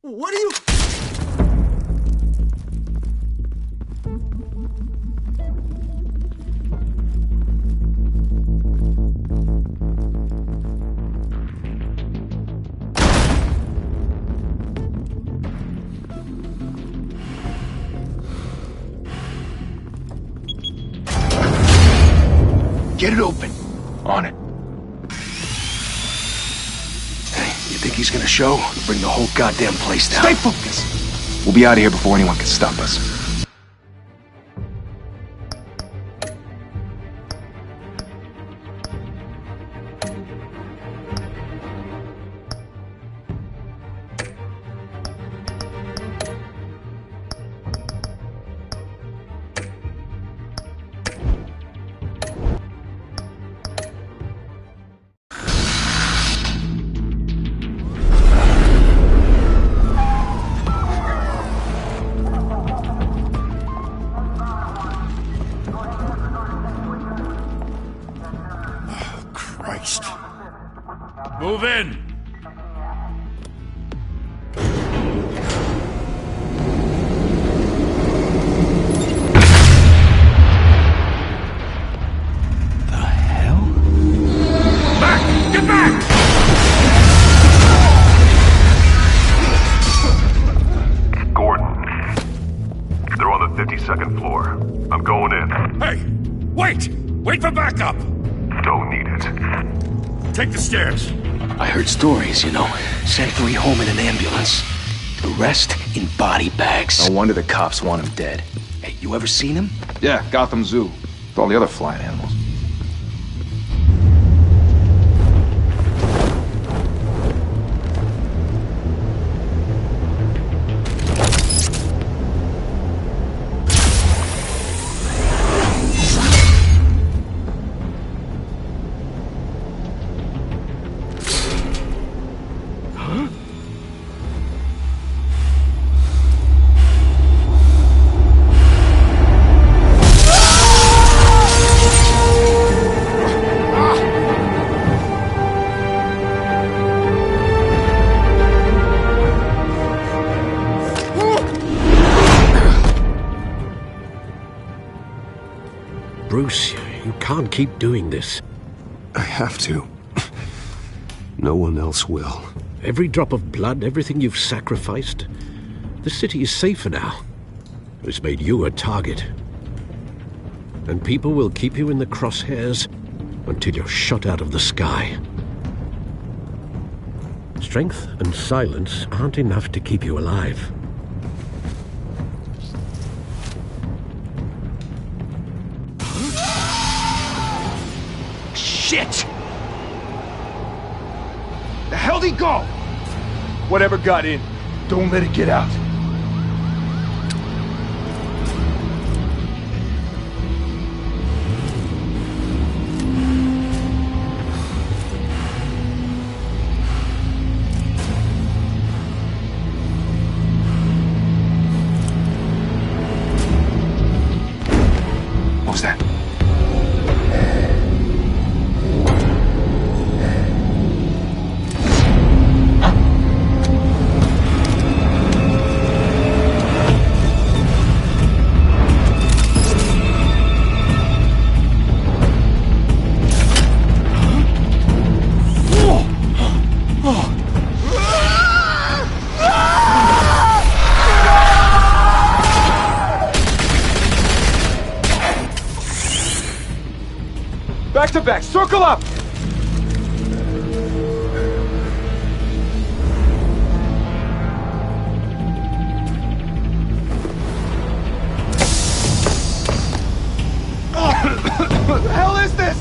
What are you... Get it open. On it. Hey, you think he's gonna show? Bring the whole goddamn place down. Stay focused! We'll be out of here before anyone can stop us. Move in! The hell? Back! Get back! Gordon. They're on the 52nd floor. I'm going in. Hey! Wait! Wait for backup! Don't need it. Take the stairs. I heard stories, you know. Sent 3 home in an ambulance. The rest in body bags. No wonder the cops want him dead. Hey, you ever seen him? Yeah, Gotham Zoo. With all the other flying animals. Bruce, you can't keep doing this. I have to. No one else will. Every drop of blood, everything you've sacrificed. The city is safer now. It's made you a target. And people will keep you in the crosshairs until you're shot out of the sky. Strength and silence aren't enough to keep you alive. Shit! The hell'd he go? Whatever got in, don't let it get out. What was that? Back to back, circle up! What the hell is this?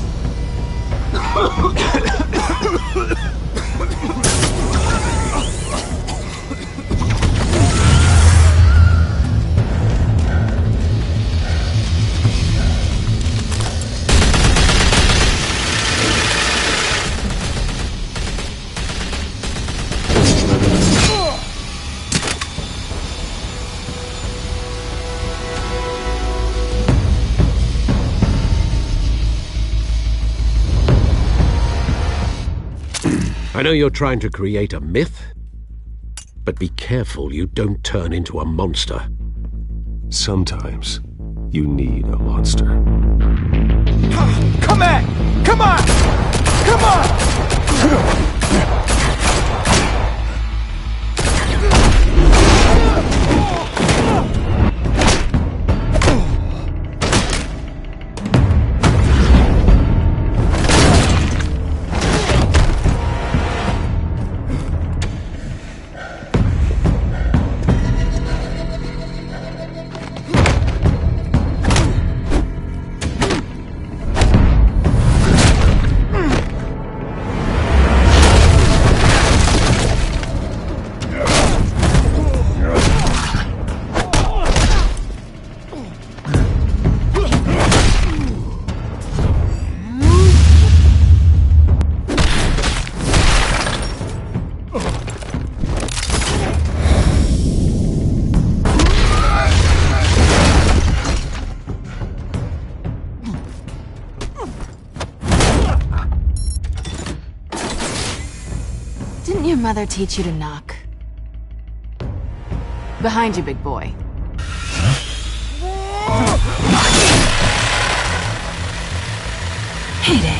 I know you're trying to create a myth, But be careful you don't turn into a monster. Sometimes you need a monster. Come at! Come on! Come on! Didn't your mother teach you to knock? Behind you, big boy. Heyday.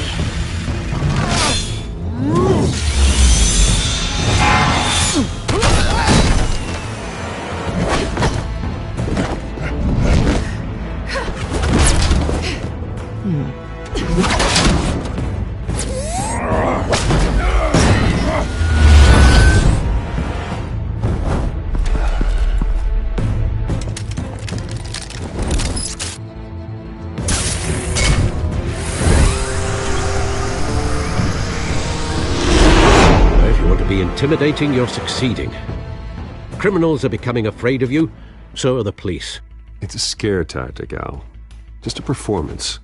Be intimidating, you're succeeding. Criminals are becoming afraid of you, so are the police. It's a scare tactic, Al. Just a performance.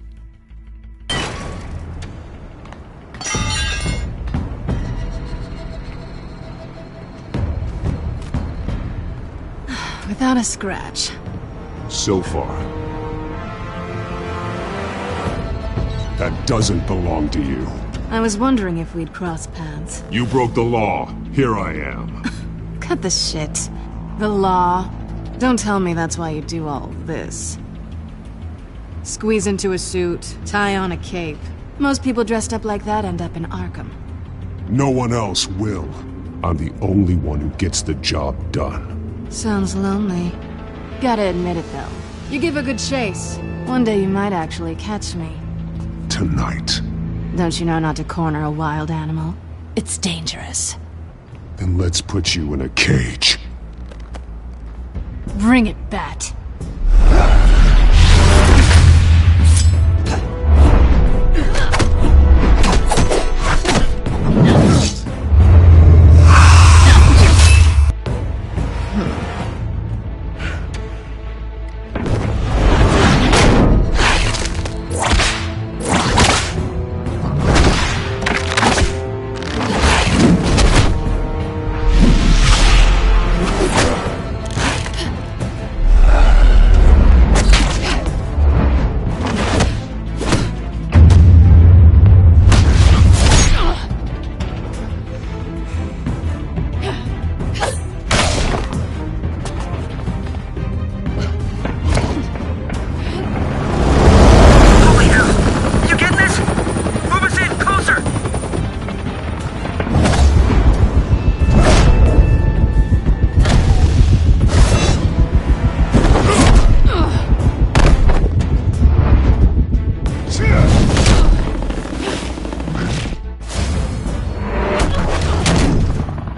Without a scratch. So far. That doesn't belong to you. I was wondering if we'd cross paths. You broke the law. Here I am. Cut the shit. The law. Don't tell me that's why you do all this. Squeeze into a suit, tie on a cape. Most people dressed up like that end up in Arkham. No one else will. I'm the only one who gets the job done. Sounds lonely. Gotta admit it, though. You give a good chase. One day you might actually catch me. Tonight. Don't you know not to corner a wild animal? It's dangerous. Then let's put you in a cage. Bring it, Bat.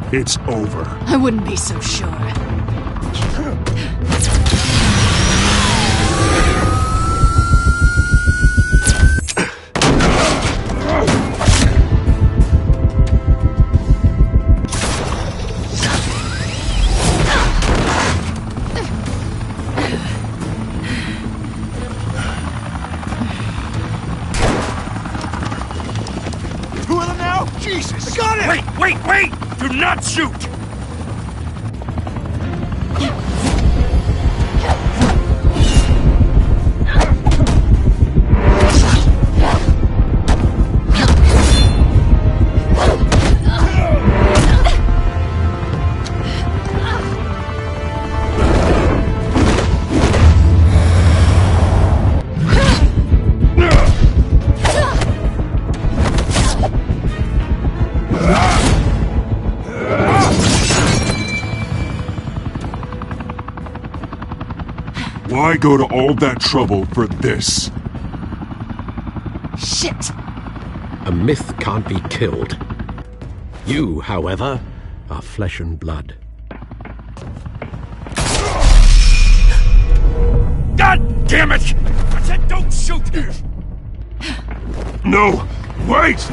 It's over. I wouldn't be so sure. Two of them now? Jesus! I got it! Wait! Do not shoot! Why go to all that trouble for this? Shit! A myth can't be killed. You, however, are flesh and blood. God damn it! I said don't shoot! No! Wait!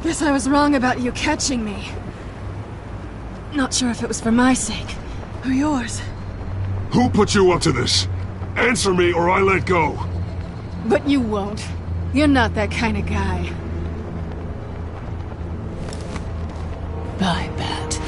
Guess I was wrong about you catching me. Not sure if it was for my sake, or yours. Who put you up to this? Answer me or I let go. But you won't. You're not that kind of guy. I bet.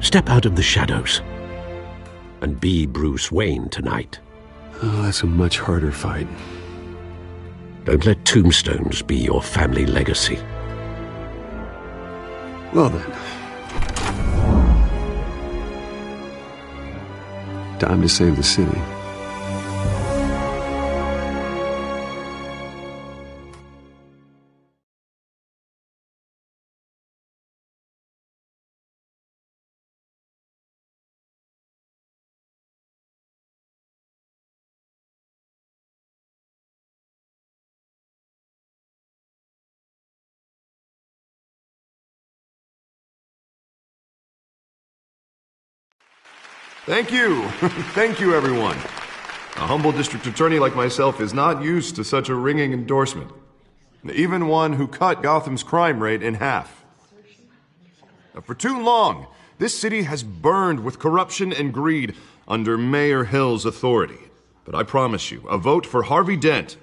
Step out of the shadows and be Bruce Wayne tonight. Oh, that's a much harder fight. Don't let tombstones be your family legacy. Well then. Time to save the city. Thank you. Thank you, everyone. A humble district attorney like myself is not used to such a ringing endorsement. Even one who cut Gotham's crime rate in half. For too long, this city has burned with corruption and greed under Mayor Hill's authority. But I promise you, a vote for Harvey Dent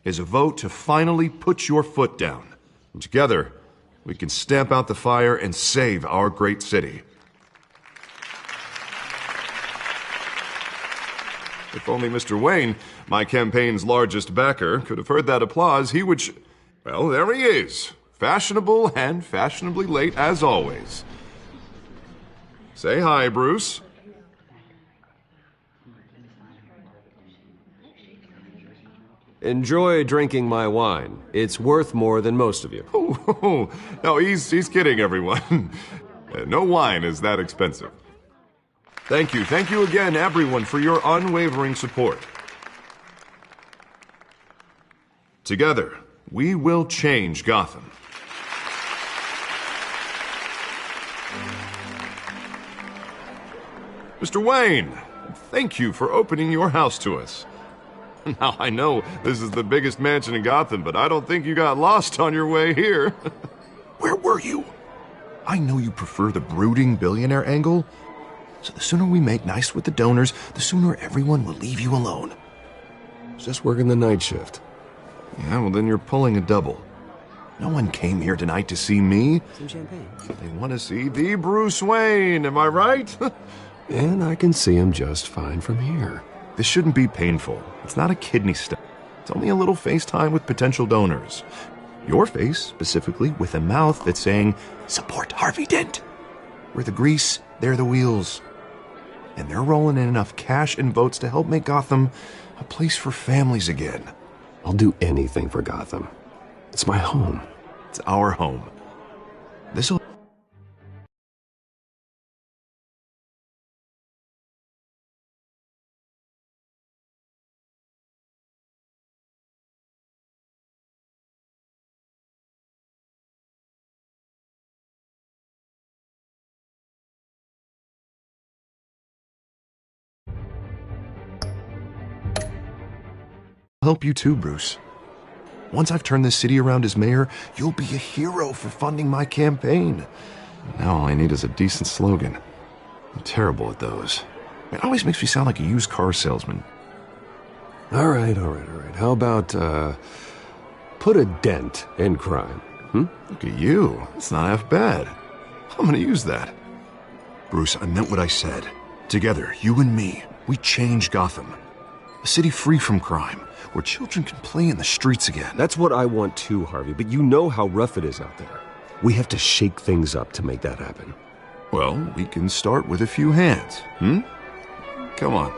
is a vote to finally put your foot down. And together, we can stamp out the fire and save our great city. If only Mr. Wayne, my campaign's largest backer, could have heard that applause, he would well, there he is. Fashionable and fashionably late as always. Say hi, Bruce. Enjoy drinking my wine. It's worth more than most of you. Oh, no, he's kidding, everyone. No wine is that expensive. Thank you again, everyone, for your unwavering support. Together, we will change Gotham. Mr. Wayne, thank you for opening your house to us. Now, I know this is the biggest mansion in Gotham, but I don't think you got lost on your way here. Where were you? I know you prefer the brooding billionaire angle. So the sooner we make nice with the donors, the sooner everyone will leave you alone. Just working the night shift. Yeah, well then you're pulling a double. No one came here tonight to see me. Some champagne. They want to see the Bruce Wayne, am I right? And I can see him just fine from here. This shouldn't be painful. It's not a kidney stone. It's only a little FaceTime with potential donors. Your face, specifically, with a mouth that's saying, support Harvey Dent. We're the grease, they're the wheels. And they're rolling in enough cash and votes to help make Gotham a place for families again. I'll do anything for Gotham. It's my home. It's our home. This'll help you too, Bruce. Once I've turned this city around as mayor, you'll be a hero for funding my campaign. Now all I need is a decent slogan. I'm terrible at those. It always makes me sound like a used car salesman. All right. How about, put a dent in crime, Look at you. It's not half bad. I'm gonna use that. Bruce, I meant what I said. Together, you and me, we change Gotham. A city free from crime, where children can play in the streets again. That's what I want too, Harvey, but you know how rough it is out there. We have to shake things up to make that happen. Well, we can start with a few hands, Come on.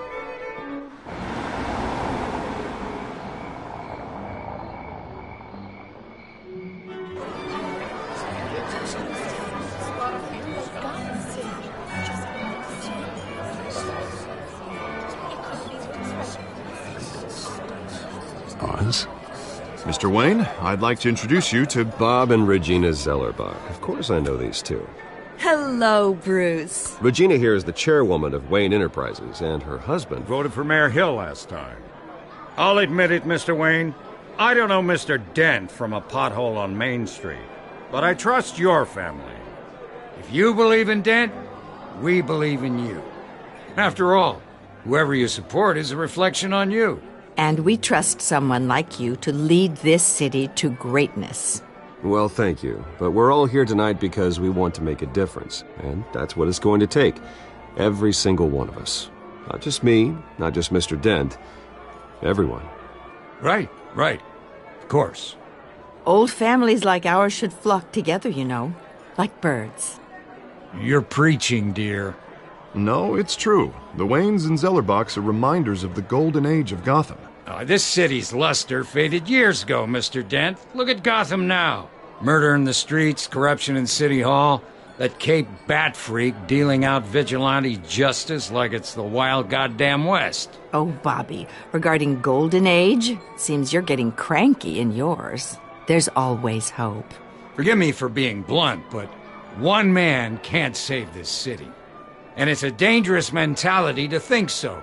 Oz? Mr. Wayne, I'd like to introduce you to Bob and Regina Zellerbach. Of course I know these two. Hello, Bruce. Regina here is the chairwoman of Wayne Enterprises, and her husband Voted for Mayor Hill last time. I'll admit it, Mr. Wayne. I don't know Mr. Dent from a pothole on Main Street, but I trust your family. If you believe in Dent, we believe in you. After all, whoever you support is a reflection on you. And we trust someone like you to lead this city to greatness. Well, thank you. But we're all here tonight because we want to make a difference. And that's what it's going to take. Every single one of us. Not just me, not just Mr. Dent. Everyone. Right. Of course. Old families like ours should flock together, you know. Like birds. You're preaching, dear. No, it's true. The Waynes and Zellerbachs are reminders of the golden age of Gotham. This city's luster faded years ago, Mr. Dent. Look at Gotham now. Murder in the streets, corruption in City Hall, that Cape Bat freak dealing out vigilante justice like it's the wild goddamn West. Oh, Bobby, regarding Golden Age, seems you're getting cranky in yours. There's always hope. Forgive me for being blunt, but one man can't save this city. And it's a dangerous mentality to think so.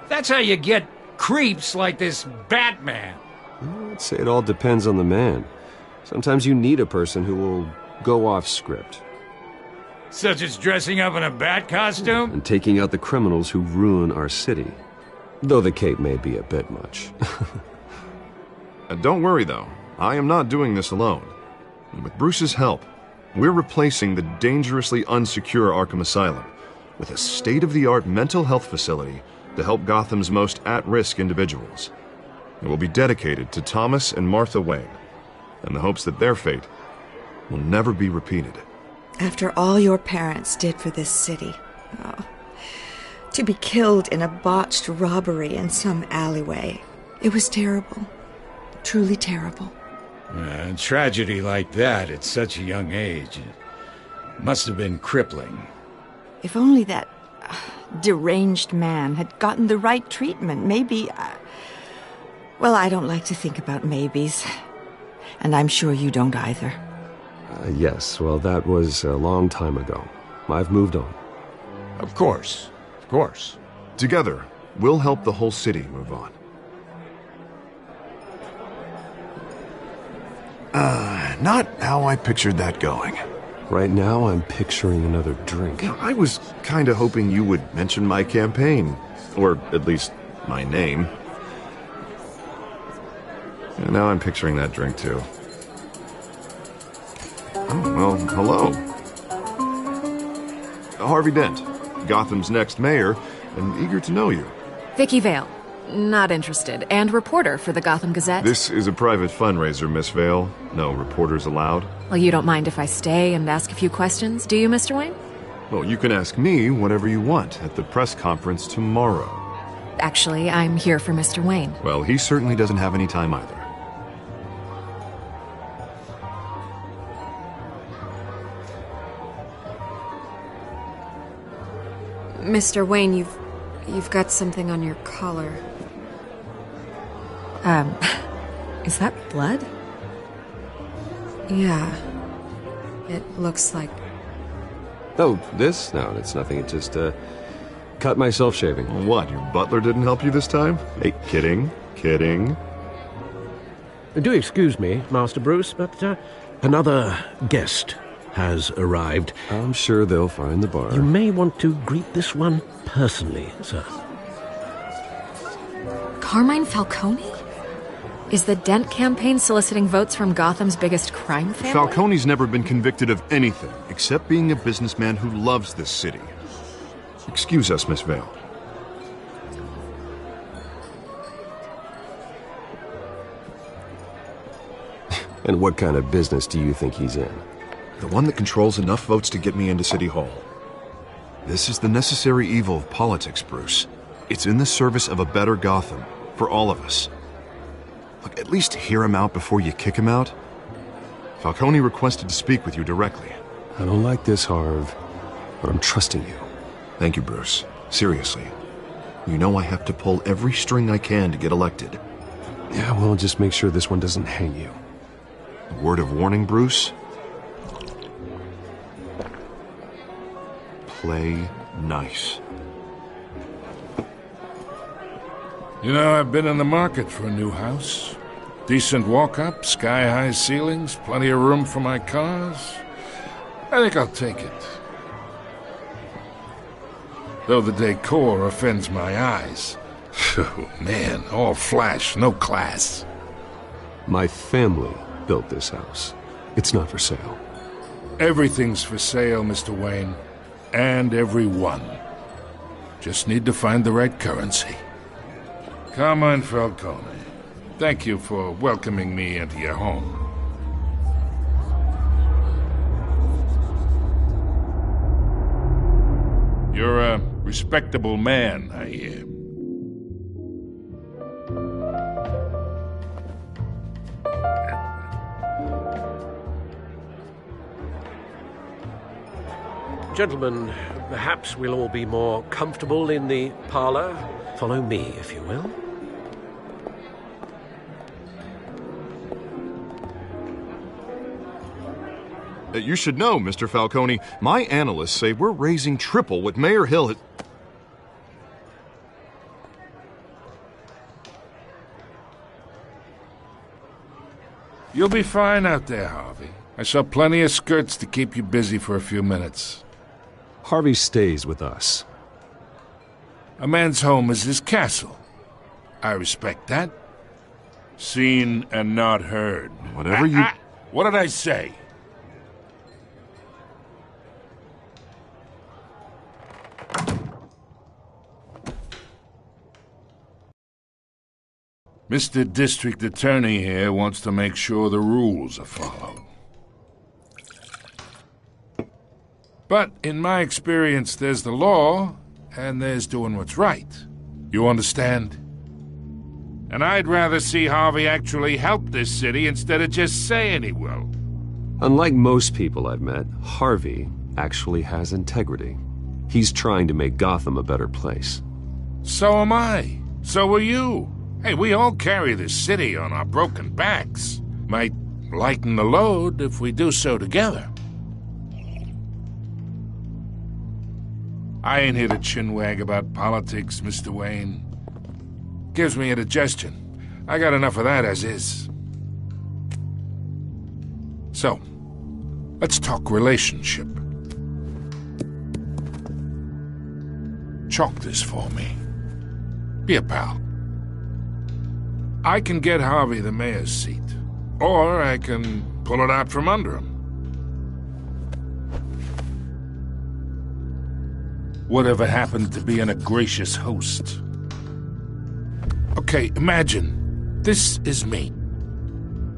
That's how you get creeps like this Batman. I'd say it all depends on the man. Sometimes you need a person who will go off script. Such as dressing up in a bat costume? And taking out the criminals who ruin our city. Though the cape may be a bit much. Don't worry, though. I am not doing this alone. And with Bruce's help, we're replacing the dangerously unsecure Arkham Asylum with a state-of-the-art mental health facility to help Gotham's most at-risk individuals. It will be dedicated to Thomas and Martha Wayne, in the hopes that their fate will never be repeated. After all your parents did for this city, to be killed in a botched robbery in some alleyway, it was terrible. Truly terrible. A tragedy like that at such a young age must have been crippling. If only that deranged man had gotten the right treatment, maybe... well, I don't like to think about maybes. And I'm sure you don't either. Yes, well, that was a long time ago. I've moved on. Of course. Together, we'll help the whole city move on. Not how I pictured that going. Right now, I'm picturing another drink. I was kinda hoping you would mention my campaign. Or at least, my name. And now I'm picturing that drink, too. Oh, well, hello. Harvey Dent, Gotham's next mayor, and eager to know you. Vicky Vale. Not interested. And reporter for the Gotham Gazette. This is a private fundraiser, Miss Vale. No reporters allowed. Well, you don't mind if I stay and ask a few questions, do you, Mr. Wayne? Well, you can ask me whatever you want at the press conference tomorrow. Actually, I'm here for Mr. Wayne. Well, he certainly doesn't have any time either. Mr. Wayne, you've got something on your collar. Is that blood? Yeah. It looks like... Oh, this? No, it's nothing. It just, cut myself shaving. What, your butler didn't help you this time? Hey, kidding. Do excuse me, Master Bruce, but another guest has arrived. I'm sure they'll find the bar. You may want to greet this one personally, sir. Carmine Falcone? Is the Dent campaign soliciting votes from Gotham's biggest crime family? Falcone's never been convicted of anything except being a businessman who loves this city. Excuse us, Miss Vale. And what kind of business do you think he's in? The one that controls enough votes to get me into City Hall. This is the necessary evil of politics, Bruce. It's in the service of a better Gotham, for all of us. Look, at least hear him out before you kick him out. Falcone requested to speak with you directly. I don't like this, Harv, but I'm trusting you. Thank you, Bruce. Seriously. You know I have to pull every string I can to get elected. Yeah, well, just make sure this one doesn't hang you. A word of warning, Bruce? Play nice. You know, I've been in the market for a new house. Decent walk-up, sky-high ceilings, plenty of room for my cars. I think I'll take it. Though the decor offends my eyes. Oh, man, all flash, no class. My family built this house. It's not for sale. Everything's for sale, Mr. Wayne. And everyone. Just need to find the right currency. Carmine Falcone, thank you for welcoming me into your home. You're a respectable man, I hear. Gentlemen, perhaps we'll all be more comfortable in the parlor. Follow me, if you will. You should know, Mr. Falcone, my analysts say we're raising triple what Mayor Hill has... You'll be fine out there, Harvey. I saw plenty of skirts to keep you busy for a few minutes. Harvey stays with us. A man's home is his castle. I respect that. Seen and not heard. Whatever you... What did I say? Mr. District Attorney here wants to make sure the rules are followed. But in my experience, there's the law, and there's doing what's right. You understand? And I'd rather see Harvey actually help this city instead of just saying he will. Unlike most people I've met, Harvey actually has integrity. He's trying to make Gotham a better place. So am I. So are you. Hey, we all carry this city on our broken backs. Might lighten the load if we do so together. I ain't here to chinwag about politics, Mr. Wayne. Gives me indigestion. I got enough of that as is. So, let's talk relationship. Chalk this for me. Be a pal. I can get Harvey the mayor's seat, or I can pull it out from under him. Whatever happened to being a gracious host? Okay, imagine, this is me.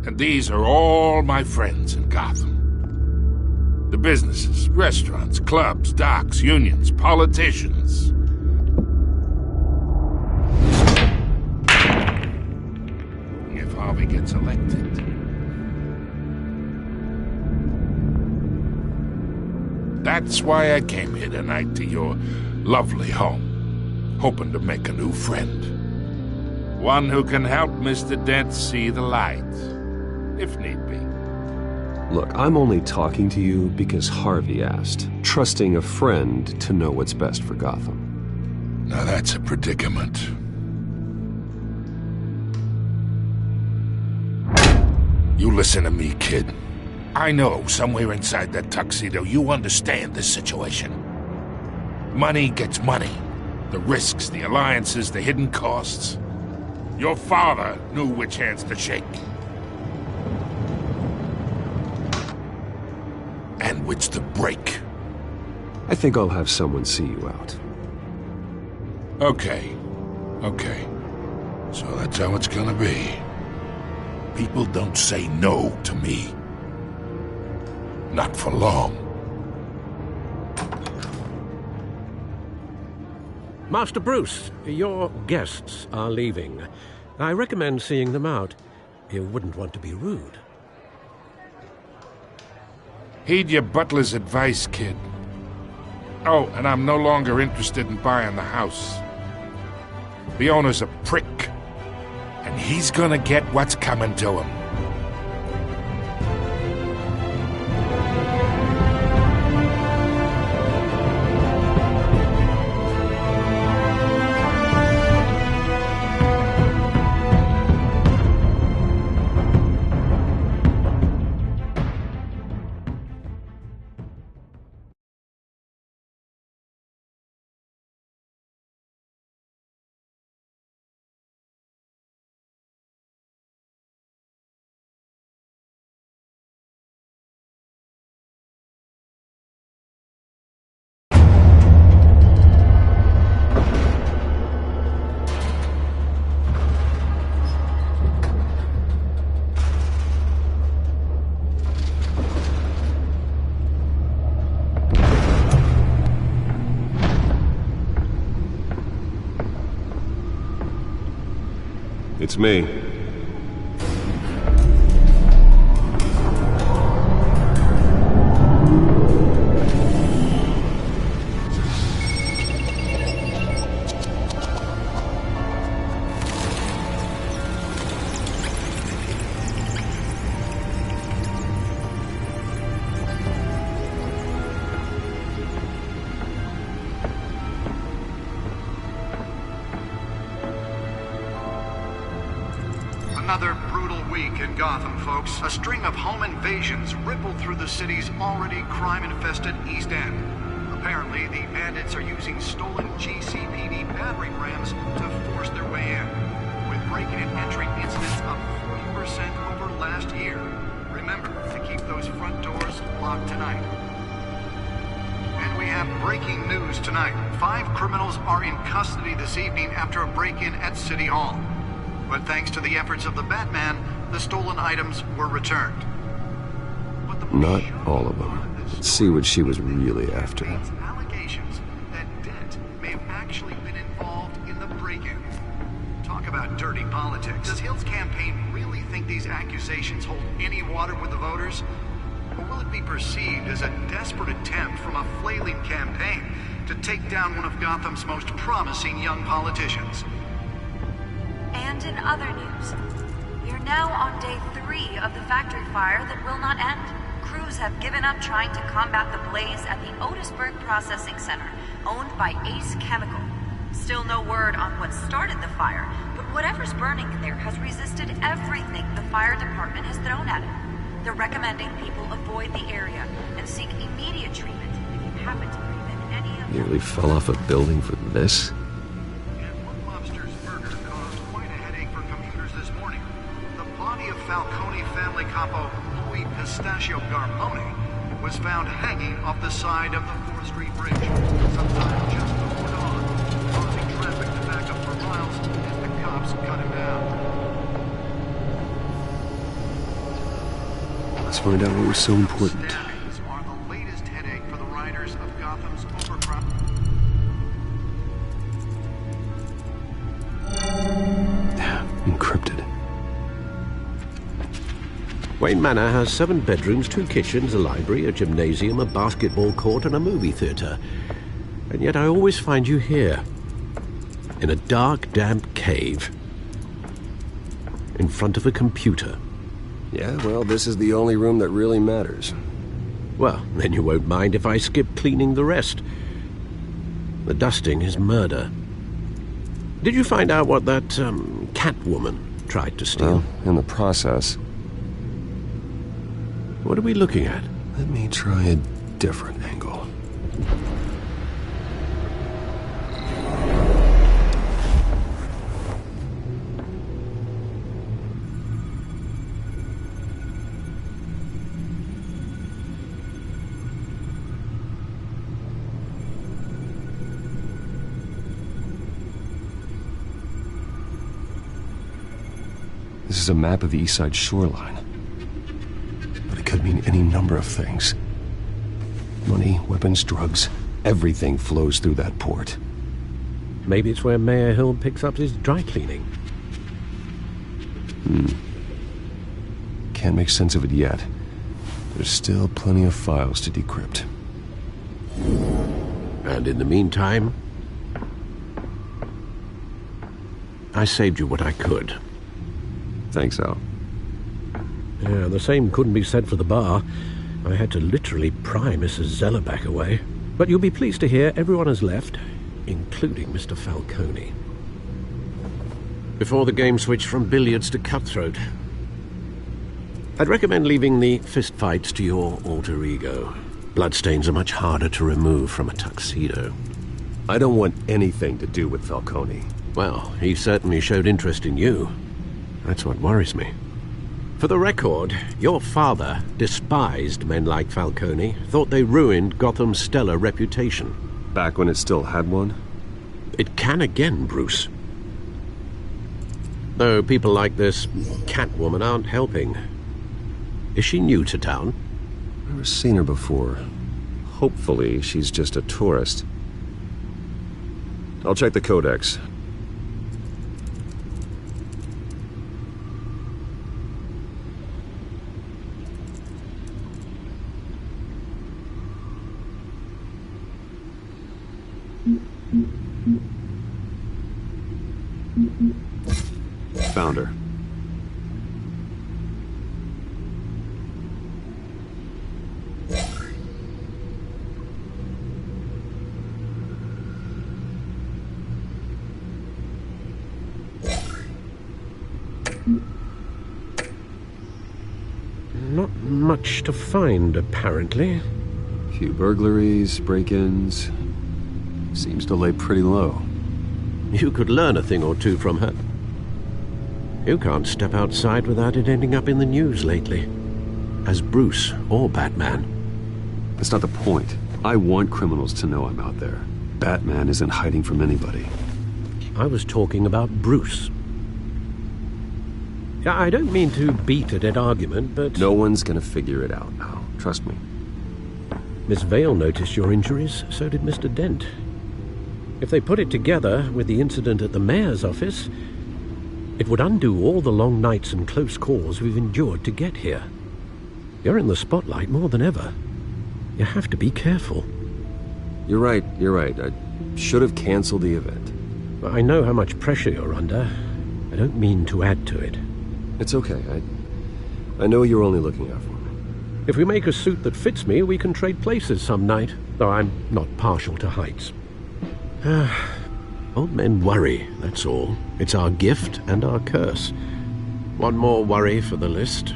And these are all my friends in Gotham. The businesses, restaurants, clubs, docks, unions, politicians. If Harvey gets elected... That's why I came here tonight to your lovely home, hoping to make a new friend. One who can help Mr. Dent see the light, if need be. Look, I'm only talking to you because Harvey asked, trusting a friend to know what's best for Gotham. Now that's a predicament. You listen to me, kid. I know somewhere inside that tuxedo you understand this situation. Money gets money. The risks, the alliances, the hidden costs. Your father knew which hands to shake. And which to break. I think I'll have someone see you out. Okay. So that's how it's gonna be. People don't say no to me. Not for long. Master Bruce, your guests are leaving. I recommend seeing them out. You wouldn't want to be rude. Heed your butler's advice, kid. Oh, and I'm no longer interested in buying the house. The owner's a prick, and he's gonna get what's coming to him. It's me. Another brutal week in Gotham, folks. A string of home invasions rippled through the city's already crime-infested East End. Apparently, the bandits are using stolen GCPD battering rams to force their way in, with break-in and entry incidents up 40% over last year. Remember to keep those front doors locked tonight. And we have breaking news tonight. 5 criminals are in custody this evening after a break-in at City Hall. But thanks to the efforts of the Batman, the stolen items were returned. Not all of them. Let's see what she was really after. Allegations that Dent may have actually been involved in the break-in. Talk about dirty politics. Does Hill's campaign really think these accusations hold any water with the voters? Or will it be perceived as a desperate attempt from a flailing campaign to take down one of Gotham's most promising young politicians? And in other news, we are now on day 3 of the factory fire that will not end. Crews have given up trying to combat the blaze at the Otisburg Processing Center, owned by Ace Chemical. Still no word on what started the fire, but whatever's burning in there has resisted everything the fire department has thrown at it. They're recommending people avoid the area and seek immediate treatment if you happen to breathe in any of Nearly fell off a building for this? Falcone family capo Louis Pistachio Garmone was found hanging off the side of the 4th Street Bridge sometime just before dawn, causing traffic to back up for miles as the cops cut him down. Let's find out what was so important. Stabbings are the latest headache for the riders of Gotham's overcrowded. Encrypted. Wayne Manor has 7 bedrooms, 2 kitchens, a library, a gymnasium, a basketball court, and a movie theater. And yet I always find you here, in a dark, damp cave, in front of a computer. Yeah, well, this is the only room that really matters. Well, then you won't mind if I skip cleaning the rest. The dusting is murder. Did you find out what that, Catwoman tried to steal? Well, in the process. What are we looking at? Let me try a different angle. This is a map of the East Side shoreline. But it could mean any number of things. Money, weapons, drugs, everything flows through that port. Maybe it's where Mayor Hill picks up his dry cleaning. Can't make sense of it yet. There's still plenty of files to decrypt. And in the meantime, I saved you what I could. Thanks, Al. Yeah, the same couldn't be said for the bar. I had to literally pry Mrs. Zellerback away. But you'll be pleased to hear everyone has left, including Mr. Falcone. Before the game switched from billiards to cutthroat. I'd recommend leaving the fistfights to your alter ego. Bloodstains are much harder to remove from a tuxedo. I don't want anything to do with Falcone. Well, he certainly showed interest in you. That's what worries me. For the record, your father despised men like Falcone, thought they ruined Gotham's stellar reputation. Back when it still had one? It can again, Bruce. Though people like this Catwoman aren't helping. Is she new to town? Never seen her before. Hopefully, she's just a tourist. I'll check the codex. Found her. Not much to find, apparently. Few burglaries, break-ins. Seems to lay pretty low. You could learn a thing or two from her. You can't step outside without it ending up in the news lately. As Bruce or Batman. That's not the point. I want criminals to know I'm out there. Batman isn't hiding from anybody. I was talking about Bruce. I don't mean to beat a dead argument, but... No one's gonna figure it out now. Trust me. Miss Vale noticed your injuries, so did Mr. Dent. If they put it together with the incident at the mayor's office, it would undo all the long nights and close calls we've endured to get here. You're in the spotlight more than ever. You have to be careful. You're right. I should have canceled the event. I know how much pressure you're under. I don't mean to add to it. It's okay. I know you're only looking out for me. If we make a suit that fits me, we can trade places some night, though I'm not partial to heights. Old men worry, that's all. It's our gift and our curse. One more worry for the list.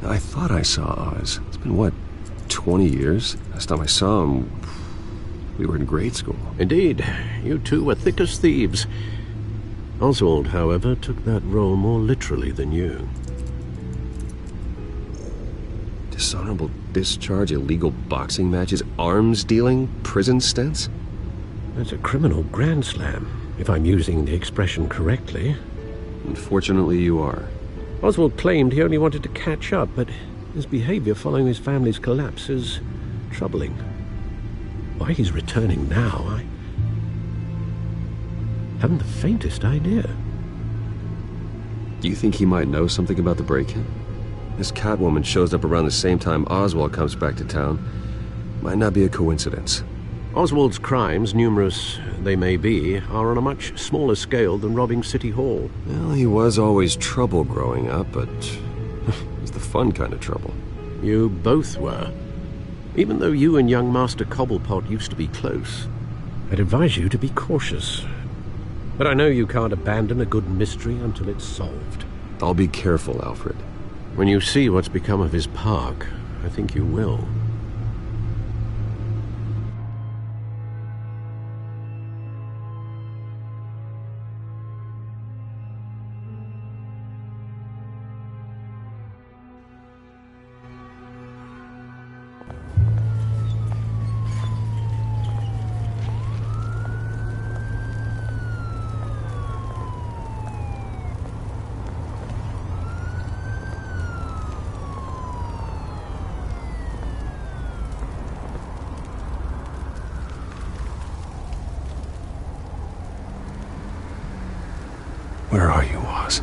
I thought I saw Oz. It's been, what, 20 years? Last time I saw him, we were in grade school. Indeed. You two were thick as thieves. Oswald, however, took that role more literally than you. Dishonorable discharge, illegal boxing matches, arms dealing, prison stints? That's a criminal grand slam, if I'm using the expression correctly. Unfortunately, you are. Oswald claimed he only wanted to catch up, but his behavior following his family's collapse is troubling. Why he's returning now, I haven't the faintest idea. Do you think he might know something about the break-in? This Catwoman shows up around the same time Oswald comes back to town. Might not be a coincidence. Oswald's crimes, numerous they may be, are on a much smaller scale than robbing City Hall. Well, he was always trouble growing up, but it was the fun kind of trouble. You both were. Even though you and young Master Cobblepot used to be close. I'd advise you to be cautious. But I know you can't abandon a good mystery until it's solved. I'll be careful, Alfred. When you see what's become of his park, I think you will. Where are you, Oz?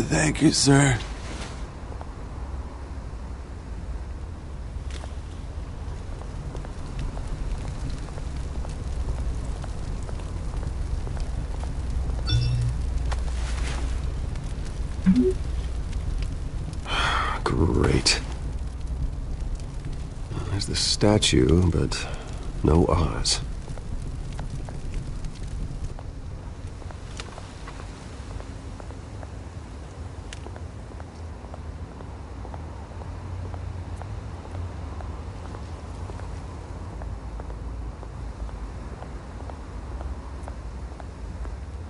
Thank you, sir. Great. There's the statue, but no Oz.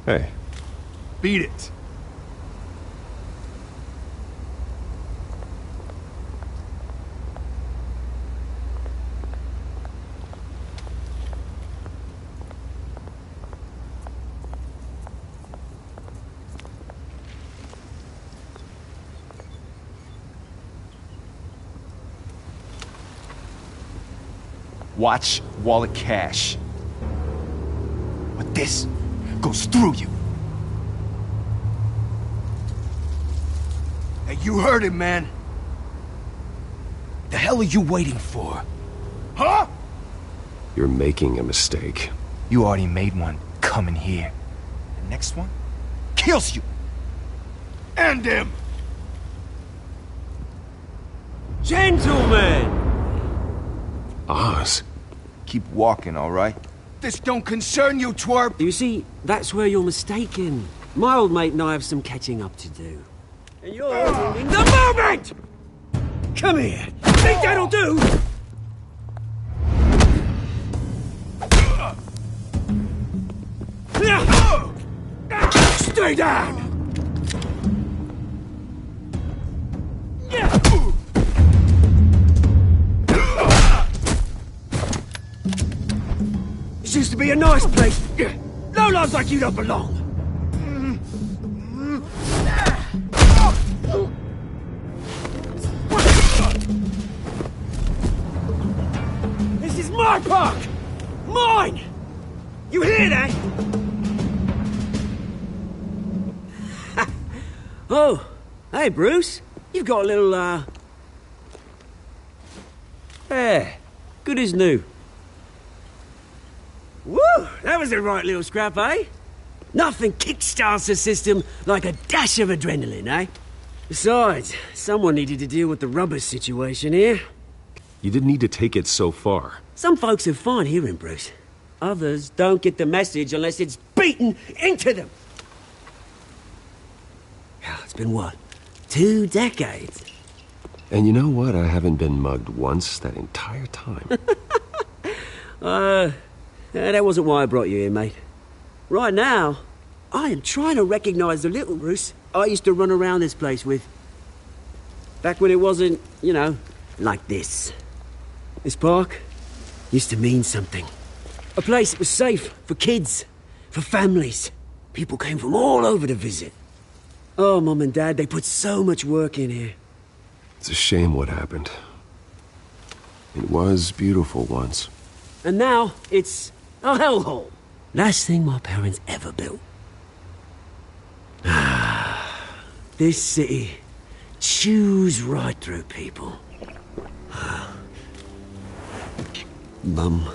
Hey. Beat it. Watch wallet cash. But this goes through you. Hey, you heard him, man. The hell are you waiting for? Huh? You're making a mistake. You already made one coming here. The next one kills you. And him. Gentlemen! Oz. Keep walking, all right? This don't concern you, twerp! You see, that's where you're mistaken. My old mate and I have some catching up to do. And you're in the moment! Come here! Think that'll do? Stay down! This used to be a nice place. Lowlifes like you don't belong. This is my park! Mine! You hear that? Oh, hey Bruce. You've got a little, yeah, good as new. Woo! That was a right little scrap, eh? Nothing kickstarts the system like a dash of adrenaline, eh? Besides, someone needed to deal with the rubber situation here. You didn't need to take it so far. Some folks are fine hearing, Bruce. Others don't get the message unless it's beaten into them. It's been, what, 2 decades? And you know what? I haven't been mugged once that entire time. That wasn't why I brought you here, mate. Right now, I am trying to recognize the little Bruce I used to run around this place with. Back when it wasn't, you know, like this. This park used to mean something. A place that was safe for kids, for families. People came from all over to visit. Oh, Mum and Dad, they put so much work in here. It's a shame what happened. It was beautiful once. And now, it's a hellhole. Last thing my parents ever built. This city chews right through people. Mum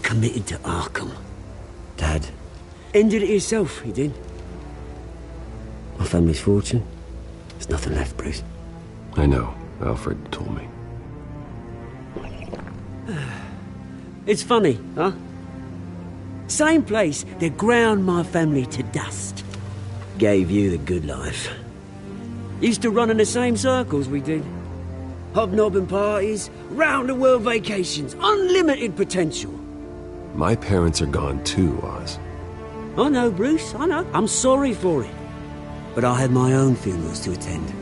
committed to Arkham. Dad ended it himself, he did. My family's fortune, there's nothing left, Bruce. I know. Alfred told me. It's funny, huh? Same place that ground my family to dust. Gave you the good life. Used to run in the same circles we did. Hobnobbing parties, round-the-world vacations, unlimited potential. My parents are gone too, Oz. I know, Bruce, I know. I'm sorry for it. But I had my own funerals to attend.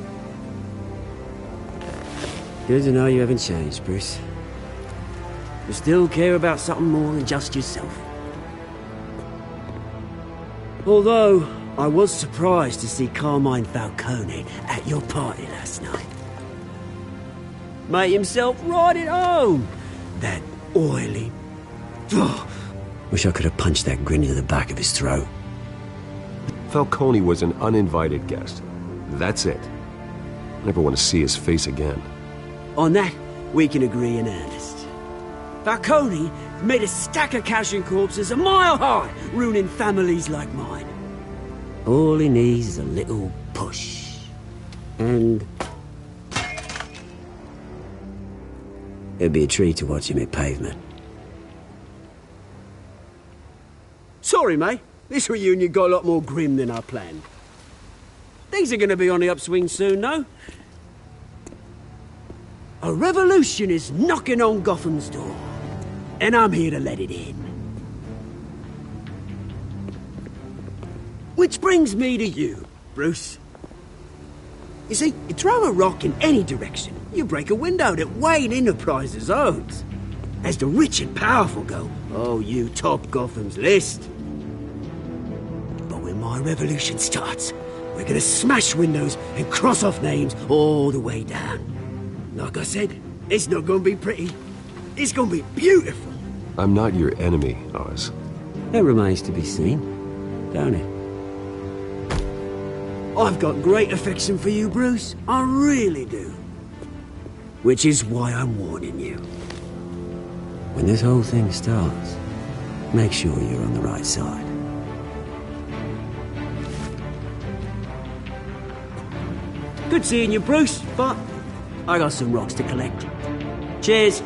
Good to know you haven't changed, Bruce. You still care about something more than just yourself. Although, I was surprised to see Carmine Falcone at your party last night. Made himself right at home. That oily... Oh, wish I could have punched that grin into the back of his throat. Falcone was an uninvited guest. That's it. Never want to see his face again. On that, we can agree in earnest. Falcone made a stack of cash and corpses a mile high, ruining families like mine. All he needs is a little push. And... it'd be a treat to watch him hit pavement. Sorry, mate. This reunion got a lot more grim than I planned. Things are going to be on the upswing soon, though. A revolution is knocking on Gotham's door. And I'm here to let it in. Which brings me to you, Bruce. You see, you throw a rock in any direction, you break a window that Wayne Enterprises owns. As the rich and powerful go, oh, you top Gotham's list. But when my revolution starts, we're gonna smash windows and cross off names all the way down. Like I said, it's not gonna be pretty. It's gonna be beautiful. I'm not your enemy, Oz. That remains to be seen, don't it? I've got great affection for you, Bruce. I really do. Which is why I'm warning you. When this whole thing starts, make sure you're on the right side. Good seeing you, Bruce, but I got some rocks to collect. Cheers.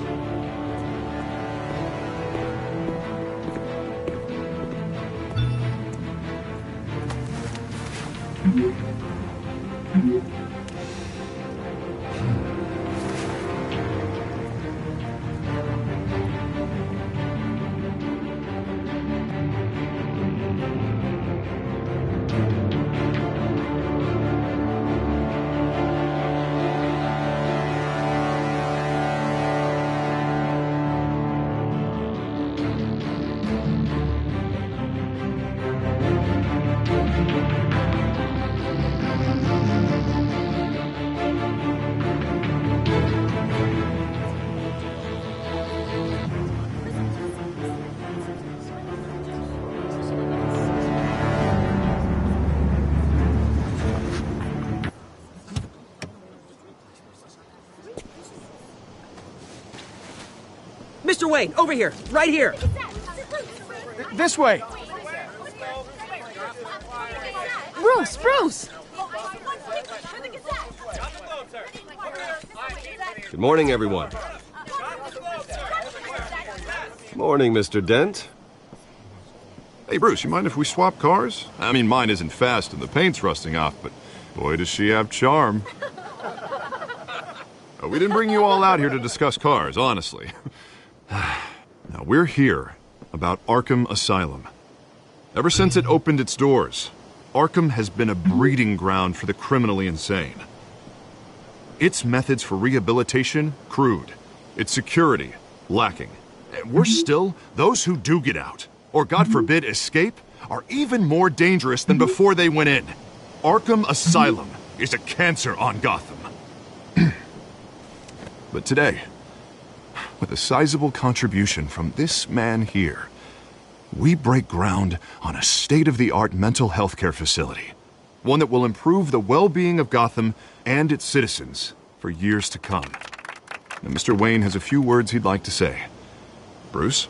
Mr. Wayne, over here, right here. This way. Bruce! Good morning, everyone. Morning, Mr. Dent. Hey, Bruce, you mind if we swap cars? I mean, mine isn't fast and the paint's rusting off, but boy, does she have charm. We didn't bring you all out here to discuss cars, honestly. Now, we're here about Arkham Asylum. Ever since it opened its doors, Arkham has been a breeding ground for the criminally insane. Its methods for rehabilitation, crude. Its security, lacking. And worse still, those who do get out, or God forbid escape, are even more dangerous than before they went in. Arkham Asylum is a cancer on Gotham. But today, with a sizable contribution from this man here, we break ground on a state-of-the-art mental health care facility. One that will improve the well-being of Gotham and its citizens for years to come. Now, Mr. Wayne has a few words he'd like to say. Bruce?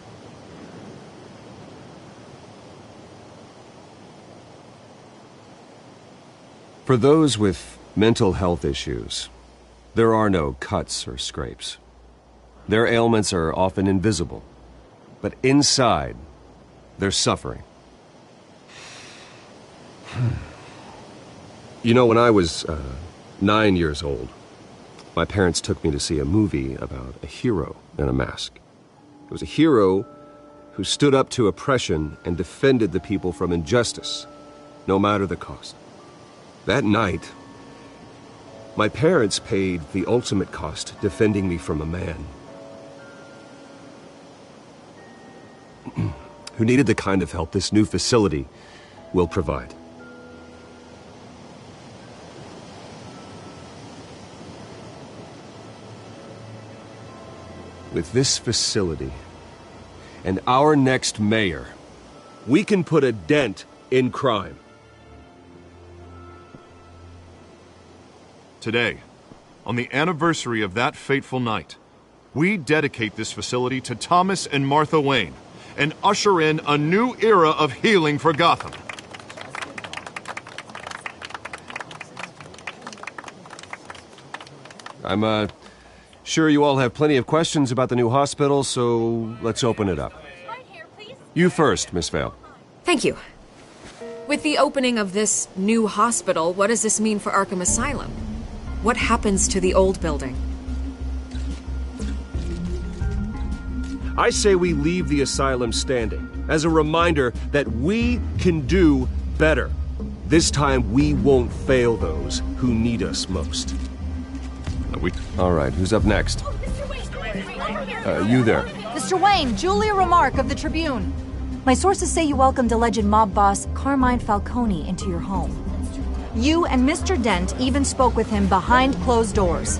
For those with mental health issues, there are no cuts or scrapes. Their ailments are often invisible, but inside, they're suffering. You know, when I was 9 years old, my parents took me to see a movie about a hero in a mask. It was a hero who stood up to oppression and defended the people from injustice, no matter the cost. That night, my parents paid the ultimate cost defending me from a man who needed the kind of help this new facility will provide. With this facility and our next mayor, we can put a dent in crime. Today, on the anniversary of that fateful night, we dedicate this facility to Thomas and Martha Wayne and usher in a new era of healing for Gotham. I'm sure you all have plenty of questions about the new hospital, so let's open it up. You first, Miss Vale. Thank you. With the opening of this new hospital, what does this mean for Arkham Asylum? What happens to the old building? I say we leave the asylum standing as a reminder that we can do better. This time we won't fail those who need us most. All right, who's up next? You there. Mr. Wayne, Julia Remark of the Tribune. My sources say you welcomed alleged mob boss Carmine Falcone into your home. You and Mr. Dent even spoke with him behind closed doors.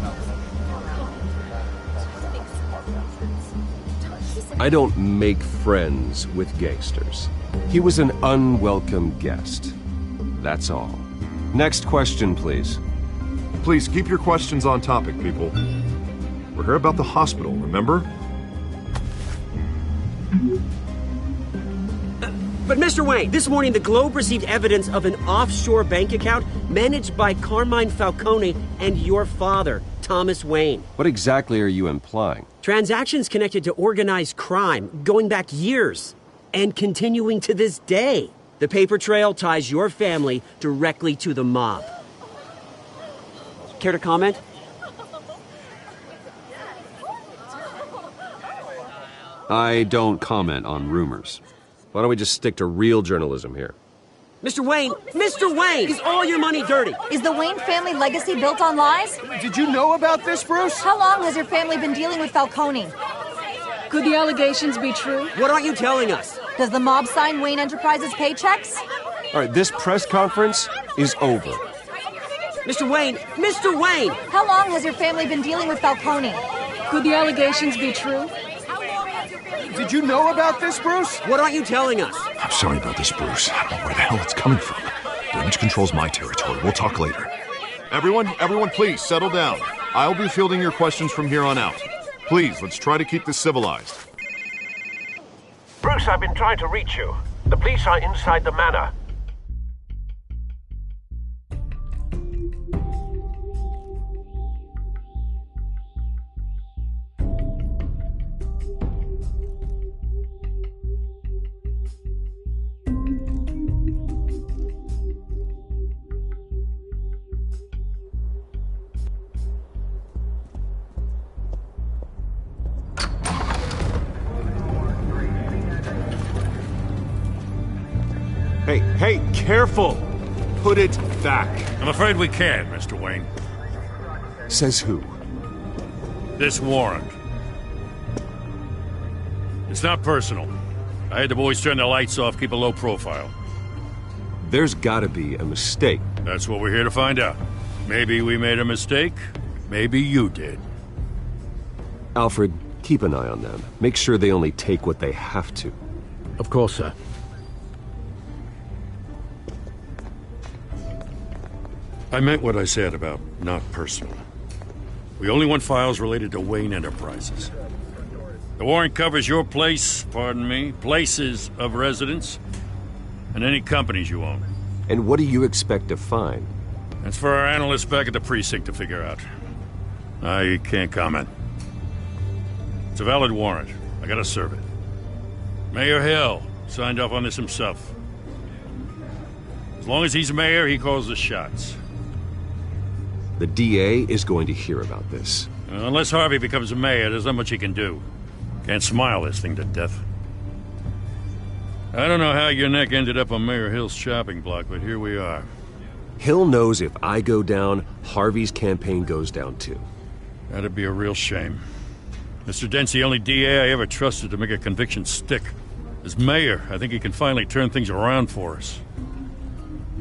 I don't make friends with gangsters. He was an unwelcome guest. That's all. Next question, please. Please keep your questions on topic, people. We're here about the hospital, remember? But Mr. Wayne, this morning the Globe received evidence of an offshore bank account managed by Carmine Falcone and your father, Thomas Wayne. What exactly are you implying? Transactions connected to organized crime going back years and continuing to this day. The paper trail ties your family directly to the mob. Care to comment? I don't comment on rumors. Why don't we just stick to real journalism here? Mr. Wayne! Mr. Wayne! Is all your money dirty? Is the Wayne family legacy built on lies? Did you know about this, Bruce? How long has your family been dealing with Falcone? Could the allegations be true? What aren't you telling us? Does the mob sign Wayne Enterprises paychecks? All right, this press conference is over. Mr. Wayne! Mr. Wayne! How long has your family been dealing with Falcone? Could the allegations be true? Did you know about this, Bruce? What aren't you telling us? I'm sorry about this, Bruce. I don't know where the hell it's coming from. Damage control's my territory. We'll talk later. Everyone, please settle down. I'll be fielding your questions from here on out. Please, let's try to keep this civilized. Bruce, I've been trying to reach you. The police are inside the manor. Hey, careful! Put it back. I'm afraid we can't, Mr. Wayne. Says who? This warrant. It's not personal. I had the boys turn the lights off, keep a low profile. There's gotta be a mistake. That's what we're here to find out. Maybe we made a mistake. Maybe you did. Alfred, keep an eye on them. Make sure they only take what they have to. Of course, sir. I meant what I said about not personal. We only want files related to Wayne Enterprises. The warrant covers your place, pardon me, places of residence, and any companies you own. And what do you expect to find? That's for our analysts back at the precinct to figure out. I can't comment. It's a valid warrant. I gotta serve it. Mayor Hill signed off on this himself. As long as he's mayor, he calls the shots. The DA is going to hear about this. Unless Harvey becomes a mayor, there's not much he can do. Can't smile this thing to death. I don't know how your neck ended up on Mayor Hill's shopping block, but here we are. Hill knows if I go down, Harvey's campaign goes down too. That'd be a real shame. Mr. Dent's the only DA I ever trusted to make a conviction stick. As mayor, I think he can finally turn things around for us.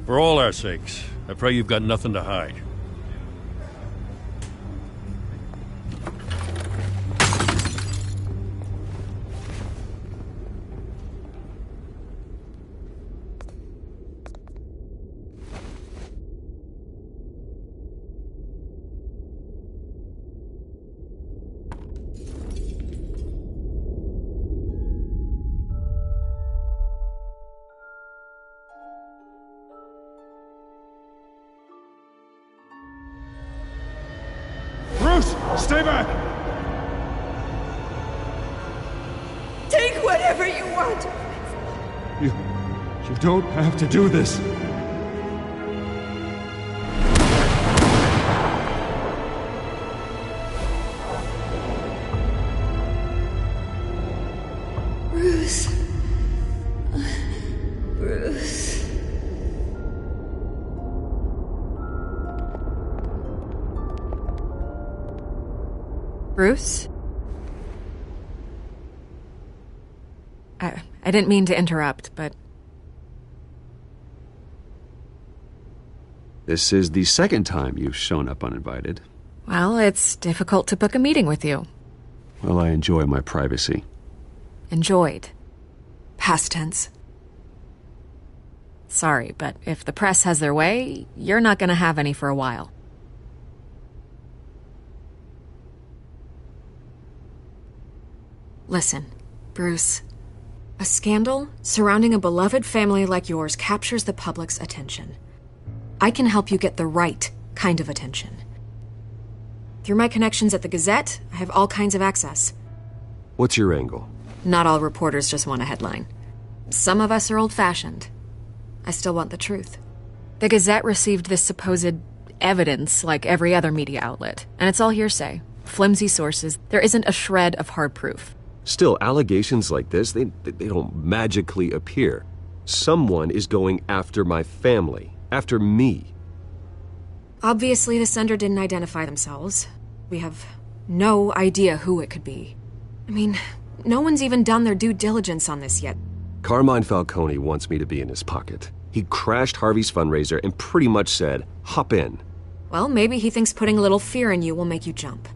For all our sakes, I pray you've got nothing to hide. Stay back! Take whatever you want! You don't have to do this. Bruce. Bruce. Bruce? I didn't mean to interrupt, but... This is the second time you've shown up uninvited. Well, it's difficult to book a meeting with you. Well, I enjoy my privacy. Enjoyed. Past tense. Sorry, but if the press has their way, you're not gonna have any for a while. Listen, Bruce. A scandal surrounding a beloved family like yours captures the public's attention. I can help you get the right kind of attention. Through my connections at the Gazette, I have all kinds of access. What's your angle? Not all reporters just want a headline. Some of us are old-fashioned. I still want the truth. The Gazette received this supposed evidence like every other media outlet, and it's all hearsay. Flimsy sources. There isn't a shred of hard proof. Still, allegations like this, they don't magically appear. Someone is going after my family, after me. Obviously, the sender didn't identify themselves. We have no idea who it could be. I mean, no one's even done their due diligence on this yet. Carmine Falcone wants me to be in his pocket. He crashed Harvey's fundraiser and pretty much said, hop in. Well, maybe he thinks putting a little fear in you will make you jump.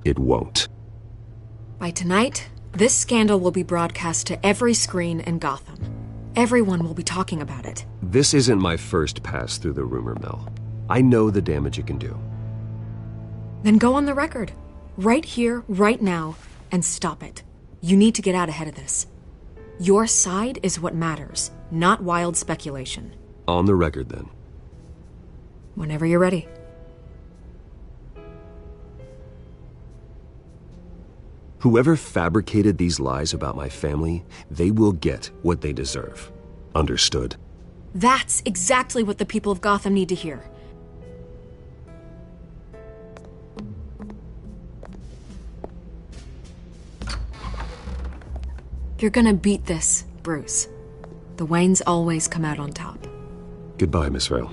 It won't. By tonight, this scandal will be broadcast to every screen in Gotham. Everyone will be talking about it. This isn't my first pass through the rumor mill. I know the damage it can do. Then go on the record. Right here, right now, and stop it. You need to get out ahead of this. Your side is what matters, not wild speculation. On the record, then. Whenever you're ready. Whoever fabricated these lies about my family, they will get what they deserve. Understood? That's exactly what the people of Gotham need to hear. You're gonna beat this, Bruce. The Waynes always come out on top. Goodbye, Miss Vale.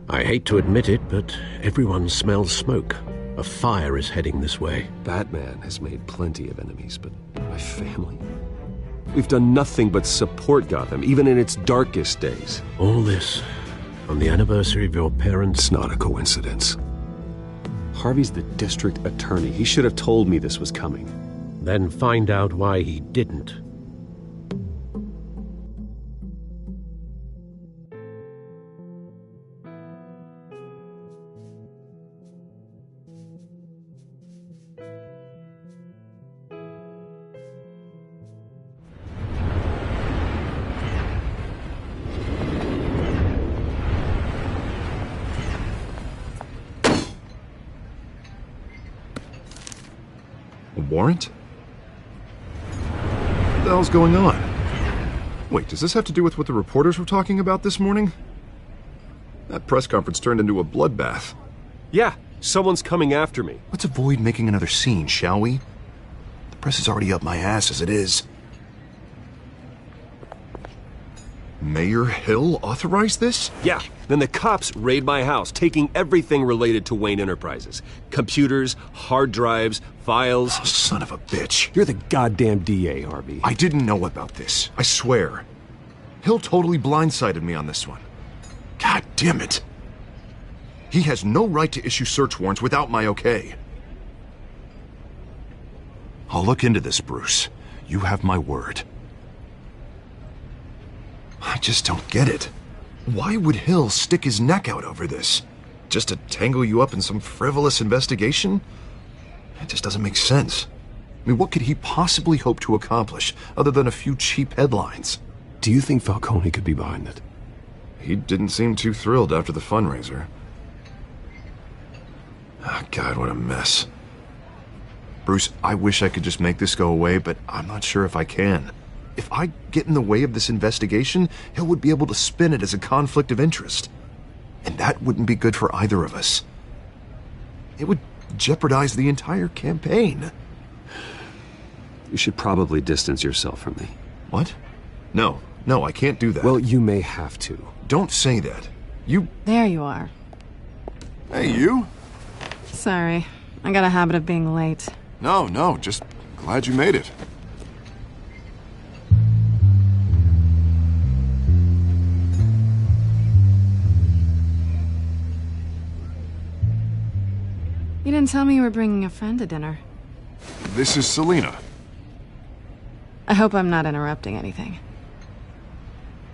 I hate to admit it, but everyone smells smoke. A fire is heading this way. Batman has made plenty of enemies, but my family? We've done nothing but support Gotham, even in its darkest days. All this on the anniversary of your parents'... It's not a coincidence. Harvey's the district attorney. He should have told me this was coming. Then find out why he didn't. Warrant? What the hell's going on? Wait, does this have to do with what the reporters were talking about this morning? That press conference turned into a bloodbath. Yeah, someone's coming after me. Let's avoid making another scene, shall we? The press is already up my ass as it is. Mayor Hill authorized this? Yeah, then the cops raid my house, taking everything related to Wayne Enterprises. Computers, hard drives, files. Oh, son of a bitch. You're the goddamn DA, Harvey. I didn't know about this. I swear. Hill totally blindsided me on this one. God damn it. He has no right to issue search warrants without my okay. I'll look into this, Bruce. You have my word. I just don't get it. Why would Hill stick his neck out over this? Just to tangle you up in some frivolous investigation? It just doesn't make sense. I mean, what could he possibly hope to accomplish other than a few cheap headlines? Do you think Falcone could be behind it? He didn't seem too thrilled after the fundraiser. Oh, God, what a mess. Bruce, I wish I could just make this go away, but I'm not sure if I can. If I get in the way of this investigation, Hill would be able to spin it as a conflict of interest. And that wouldn't be good for either of us. It would jeopardize the entire campaign. You should probably distance yourself from me. What? No, I can't do that. Well, you may have to. Don't say that. You... There you are. Hey, you? Sorry. I got a habit of being late. No, just glad you made it. You didn't tell me you were bringing a friend to dinner. This is Selena. I hope I'm not interrupting anything.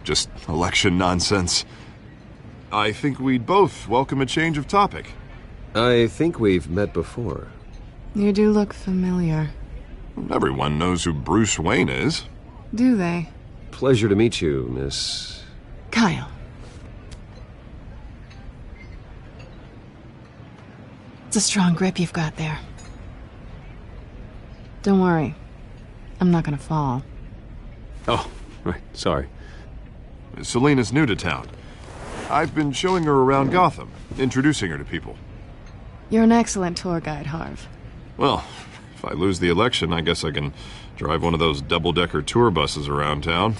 Just election nonsense. I think we'd both welcome a change of topic. I think we've met before. You do look familiar. Everyone knows who Bruce Wayne is. Do they? Pleasure to meet you, Miss... Kyle. It's a strong grip you've got there. Don't worry. I'm not gonna fall. Oh, right. Sorry. Selena's new to town. I've been showing her around Gotham, introducing her to people. You're an excellent tour guide, Harv. Well, if I lose the election, I guess I can drive one of those double-decker tour buses around town.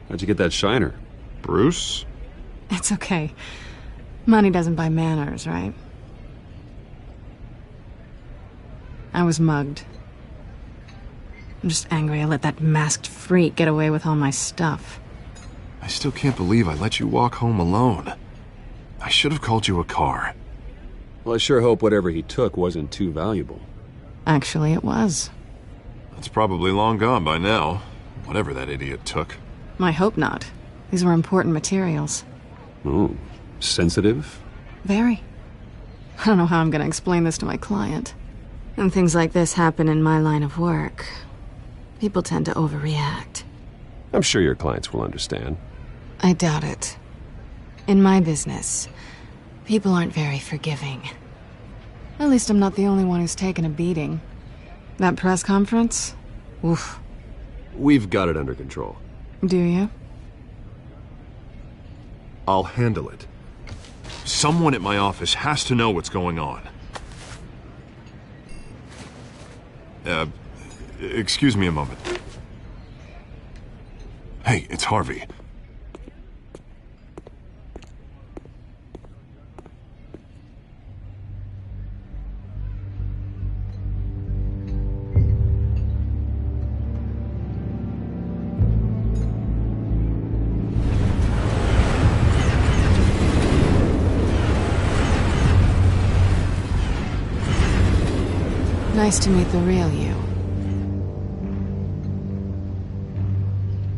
How'd you get that shiner? Bruce? It's okay. Money doesn't buy manners, right? I was mugged. I'm just angry I let that masked freak get away with all my stuff. I still can't believe I let you walk home alone. I should have called you a car. Well, I sure hope whatever he took wasn't too valuable. Actually, it was. It's probably long gone by now, whatever that idiot took. I hope not. These were important materials. Ooh, sensitive? Very. I don't know how I'm gonna explain this to my client. And things like this happen in my line of work. People tend to overreact. I'm sure your clients will understand. I doubt it. In my business, people aren't very forgiving. At least I'm not the only one who's taken a beating. That press conference? Oof. We've got it under control. Do you? I'll handle it. Someone at my office has to know what's going on. Excuse me a moment. Hey, it's Harvey. Nice to meet the real you.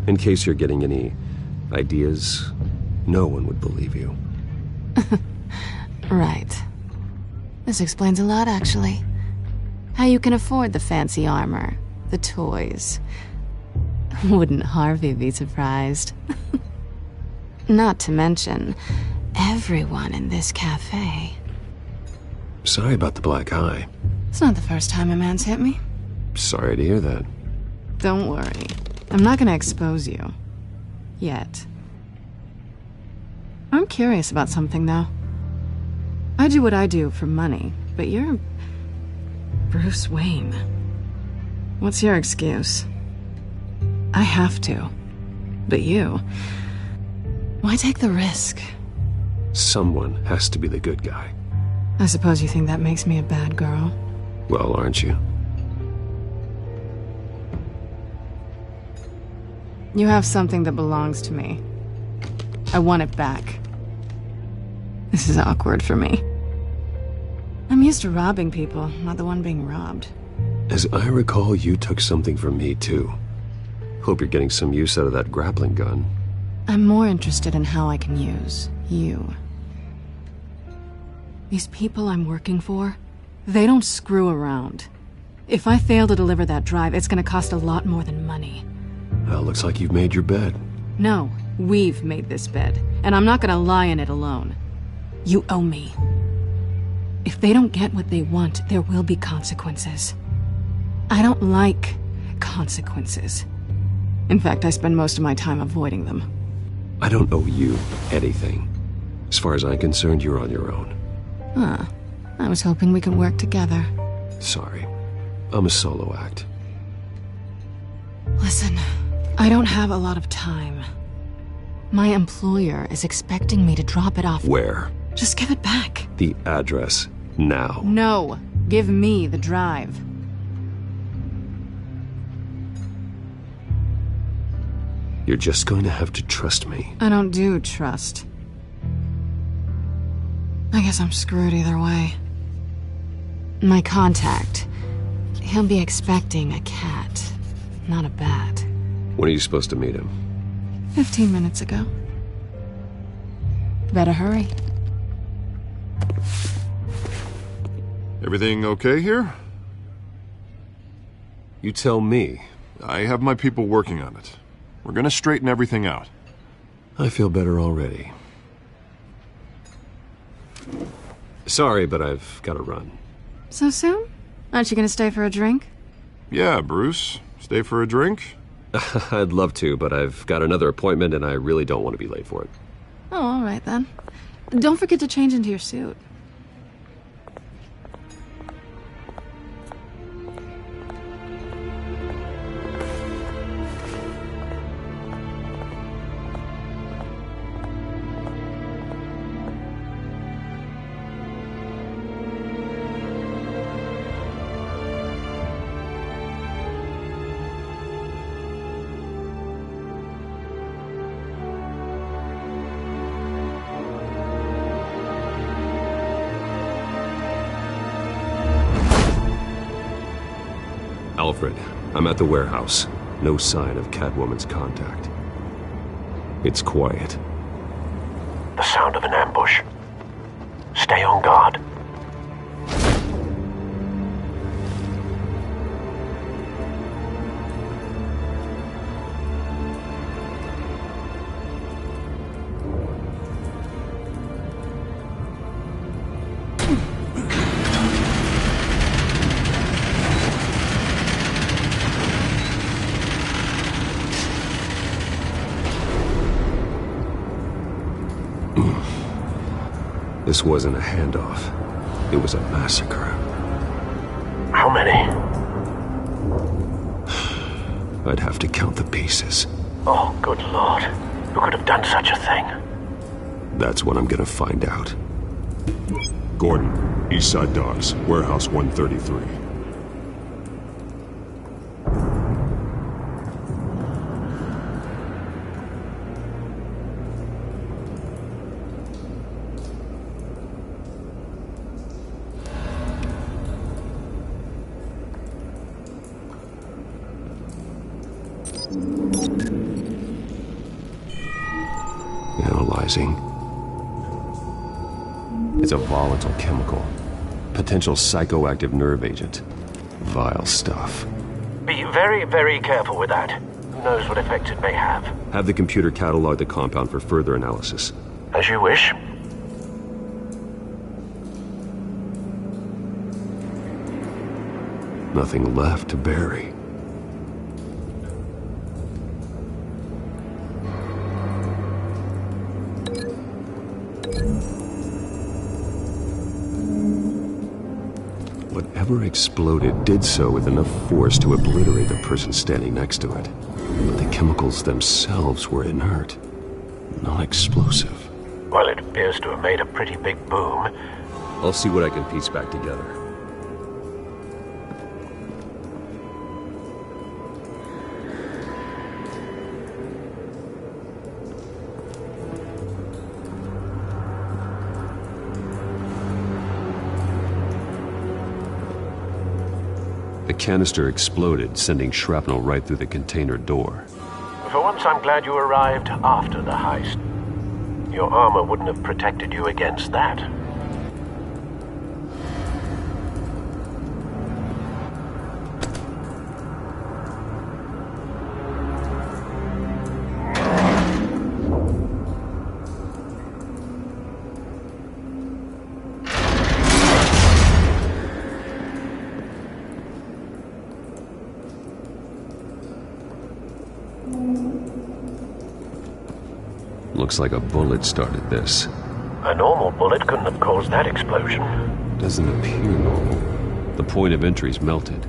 In case you're getting any ideas, no one would believe you. Right. This explains a lot, actually. How you can afford the fancy armor, the toys. Wouldn't Harvey be surprised? Not to mention, everyone in this cafe. Sorry about the black eye. It's not the first time a man's hit me. Sorry to hear that. Don't worry. I'm not gonna expose you. Yet. I'm curious about something, though. I do what I do for money, but you're... Bruce Wayne. What's your excuse? I have to. But you... Why take the risk? Someone has to be the good guy. I suppose you think that makes me a bad girl. Well, aren't you? You have something that belongs to me. I want it back. This is awkward for me. I'm used to robbing people, not the one being robbed. As I recall, you took something from me, too. Hope you're getting some use out of that grappling gun. I'm more interested in how I can use you. These people I'm working for, they don't screw around. If I fail to deliver that drive, it's gonna cost a lot more than money. Well, looks like you've made your bed. No, we've made this bed, and I'm not gonna lie in it alone. You owe me. If they don't get what they want, there will be consequences. I don't like consequences. In fact, I spend most of my time avoiding them. I don't owe you anything. As far as I'm concerned, you're on your own. Huh. I was hoping we could work together. Sorry. I'm a solo act. Listen, I don't have a lot of time. My employer is expecting me to drop it off. Where? Just give it back. The address, now. No. Give me the drive. You're just going to have to trust me. I don't do trust. I guess I'm screwed either way. My contact, he'll be expecting a cat, not a bat. When are you supposed to meet him? 15 minutes ago. Better hurry. Everything okay here? You tell me. I have my people working on it. We're gonna straighten everything out. I feel better already. Sorry, but I've got to run. So soon? Aren't you gonna stay for a drink? Yeah, Bruce. Stay for a drink? I'd love to, but I've got another appointment and I really don't want to be late for it. Oh, all right then. Don't forget to change into your suit. Alfred, I'm at the warehouse. No sign of Catwoman's contact. It's quiet. The sound of an ambush. Stay on guard. This wasn't a handoff. It was a massacre. How many? I'd have to count the pieces. Oh, good Lord. Who could have done such a thing? That's what I'm gonna find out. Gordon, Eastside Docks, Warehouse 133. neutralizing. It's a volatile chemical. Potential psychoactive nerve agent. Vile stuff. Be very, very careful with that. Who knows what effects it may have. Have the computer catalog the compound for further analysis. As you wish. Nothing left to bury. Whatever exploded did so with enough force to obliterate the person standing next to it. But the chemicals themselves were inert, non-explosive. Well, it appears to have made a pretty big boom. I'll see what I can piece back together. The canister exploded, sending shrapnel right through the container door. For once, I'm glad you arrived after the heist. Your armor wouldn't have protected you against that. Looks like a bullet started this. A normal bullet couldn't have caused that explosion. Doesn't appear normal. The point of entry's melted.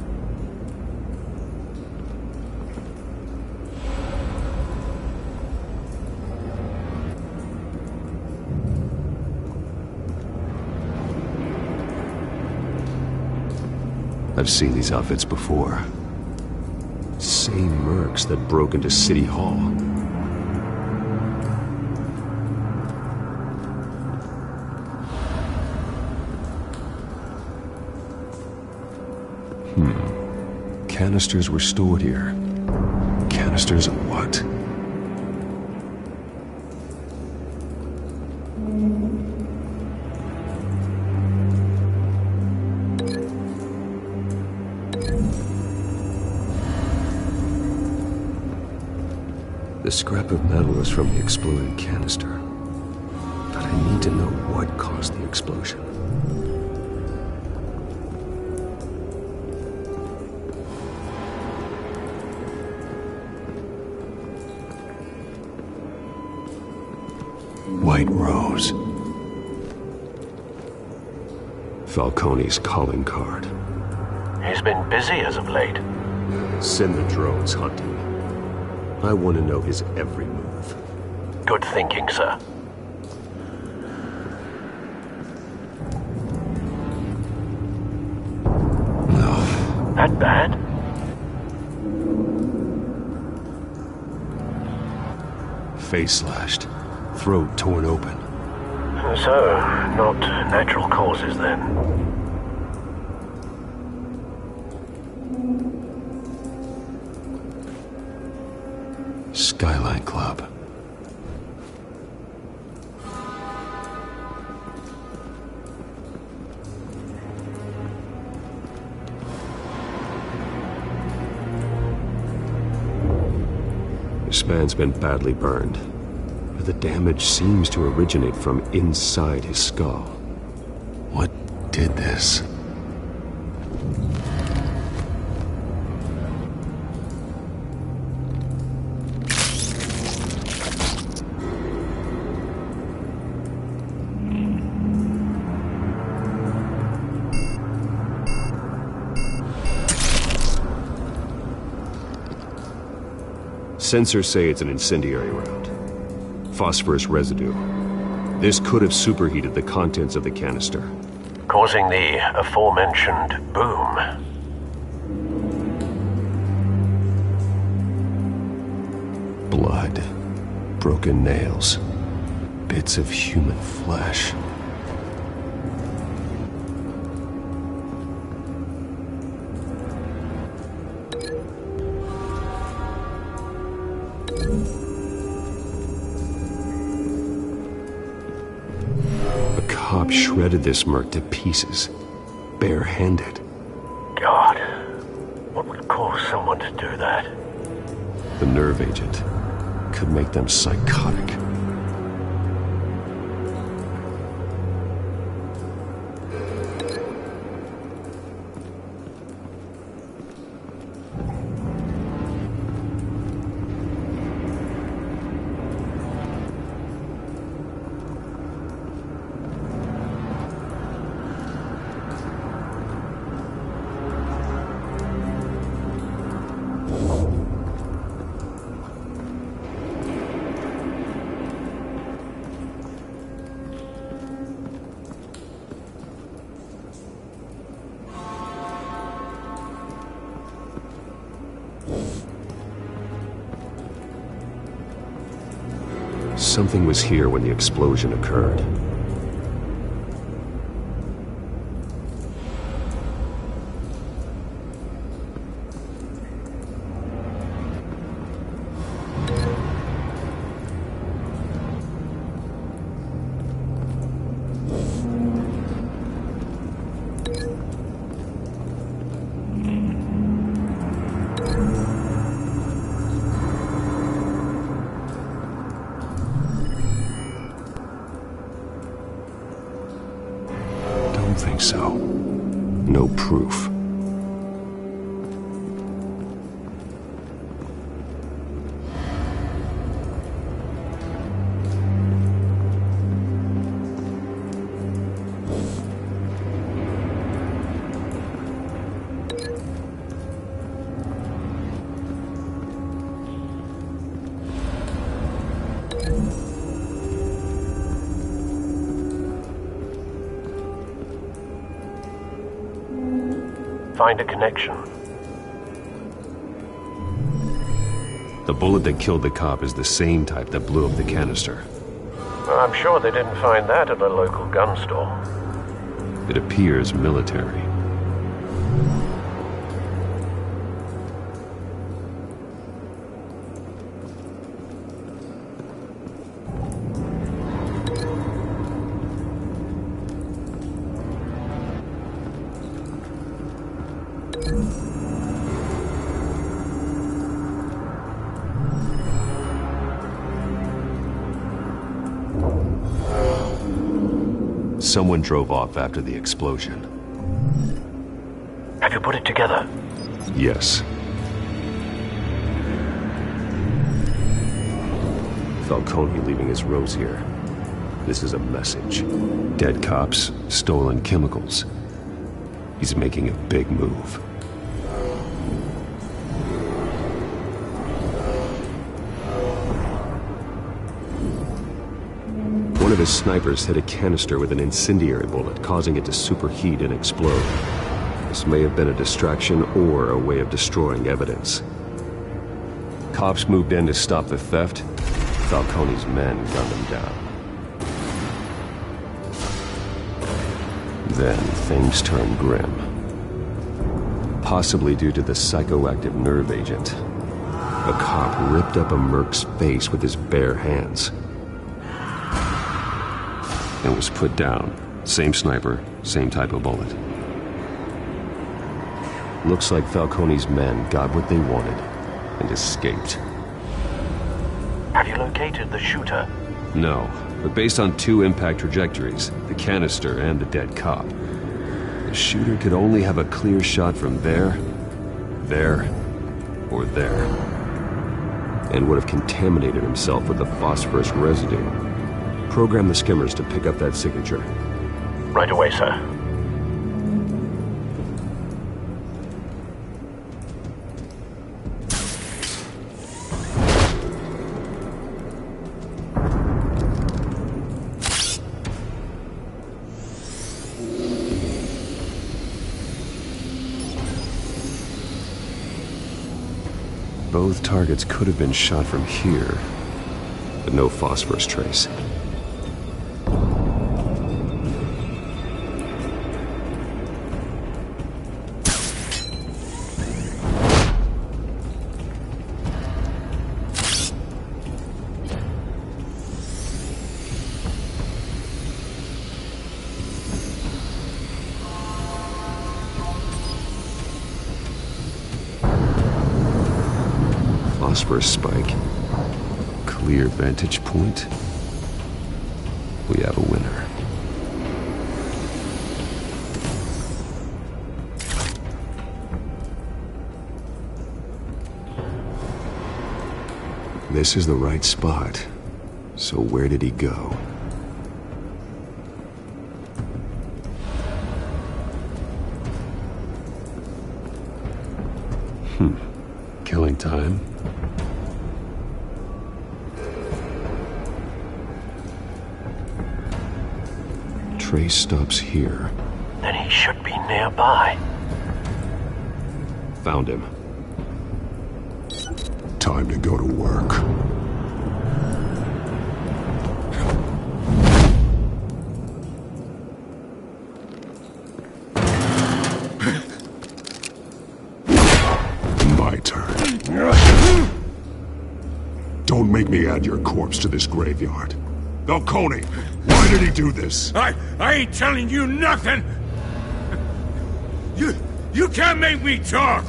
I've seen these outfits before. Same mercs that broke into City Hall. Canisters were stored here. Canisters of what? The scrap of metal is from the exploded canister. But I need to know what caused the explosion. White Rose. Falcone's calling card. He's been busy as of late. Send the drones hunting. I want to know his every move. Good thinking, sir. No. That bad? Face slashed. Throat torn open. So, not natural causes then. Skyline Club. This man's been badly burned. But the damage seems to originate from inside his skull. What did this? Sensors say it's an incendiary round. Phosphorus residue. This could have superheated the contents of the canister, causing the aforementioned boom. Blood, broken nails, bits of human flesh. cop shredded this merc to pieces, barehanded. God, what would cause someone to do that? The nerve agent could make them psychotic. Something was here when the explosion occurred. Think so. No proof. Find a connection. The bullet that killed the cop is the same type that blew up the canister. Well, I'm sure they didn't find that at a local gun store. It appears military. Someone drove off after the explosion. Have you put it together? Yes. Falcone leaving his rose here. This is a message. Dead cops, stolen chemicals. He's making a big move. One of his snipers hit a canister with an incendiary bullet, causing it to superheat and explode. This may have been a distraction or a way of destroying evidence. Cops moved in to stop the theft. Falcone's men gunned them down. Then things turned grim. Possibly due to the psychoactive nerve agent. A cop ripped up a merc's face with his bare hands. And was put down. Same sniper, same type of bullet. Looks like Falcone's men got what they wanted and escaped. Have you located the shooter? No, but based on two impact trajectories, the canister and the dead cop, the shooter could only have a clear shot from there, or there, and would have contaminated himself with the phosphorus residue. Program the skimmers to pick up that signature. Right away, sir. Both targets could have been shot from here, but no phosphorus trace. phosphorus spike. Clear vantage point. We have a winner. This is the right spot. So where did he go? Killing time. Trey stops here. Then he should be nearby. Found him. Time to go to work. My turn. Don't make me add your corpse to this graveyard. Falcone, why did he do this? I ain't telling you nothing! You can't make me talk!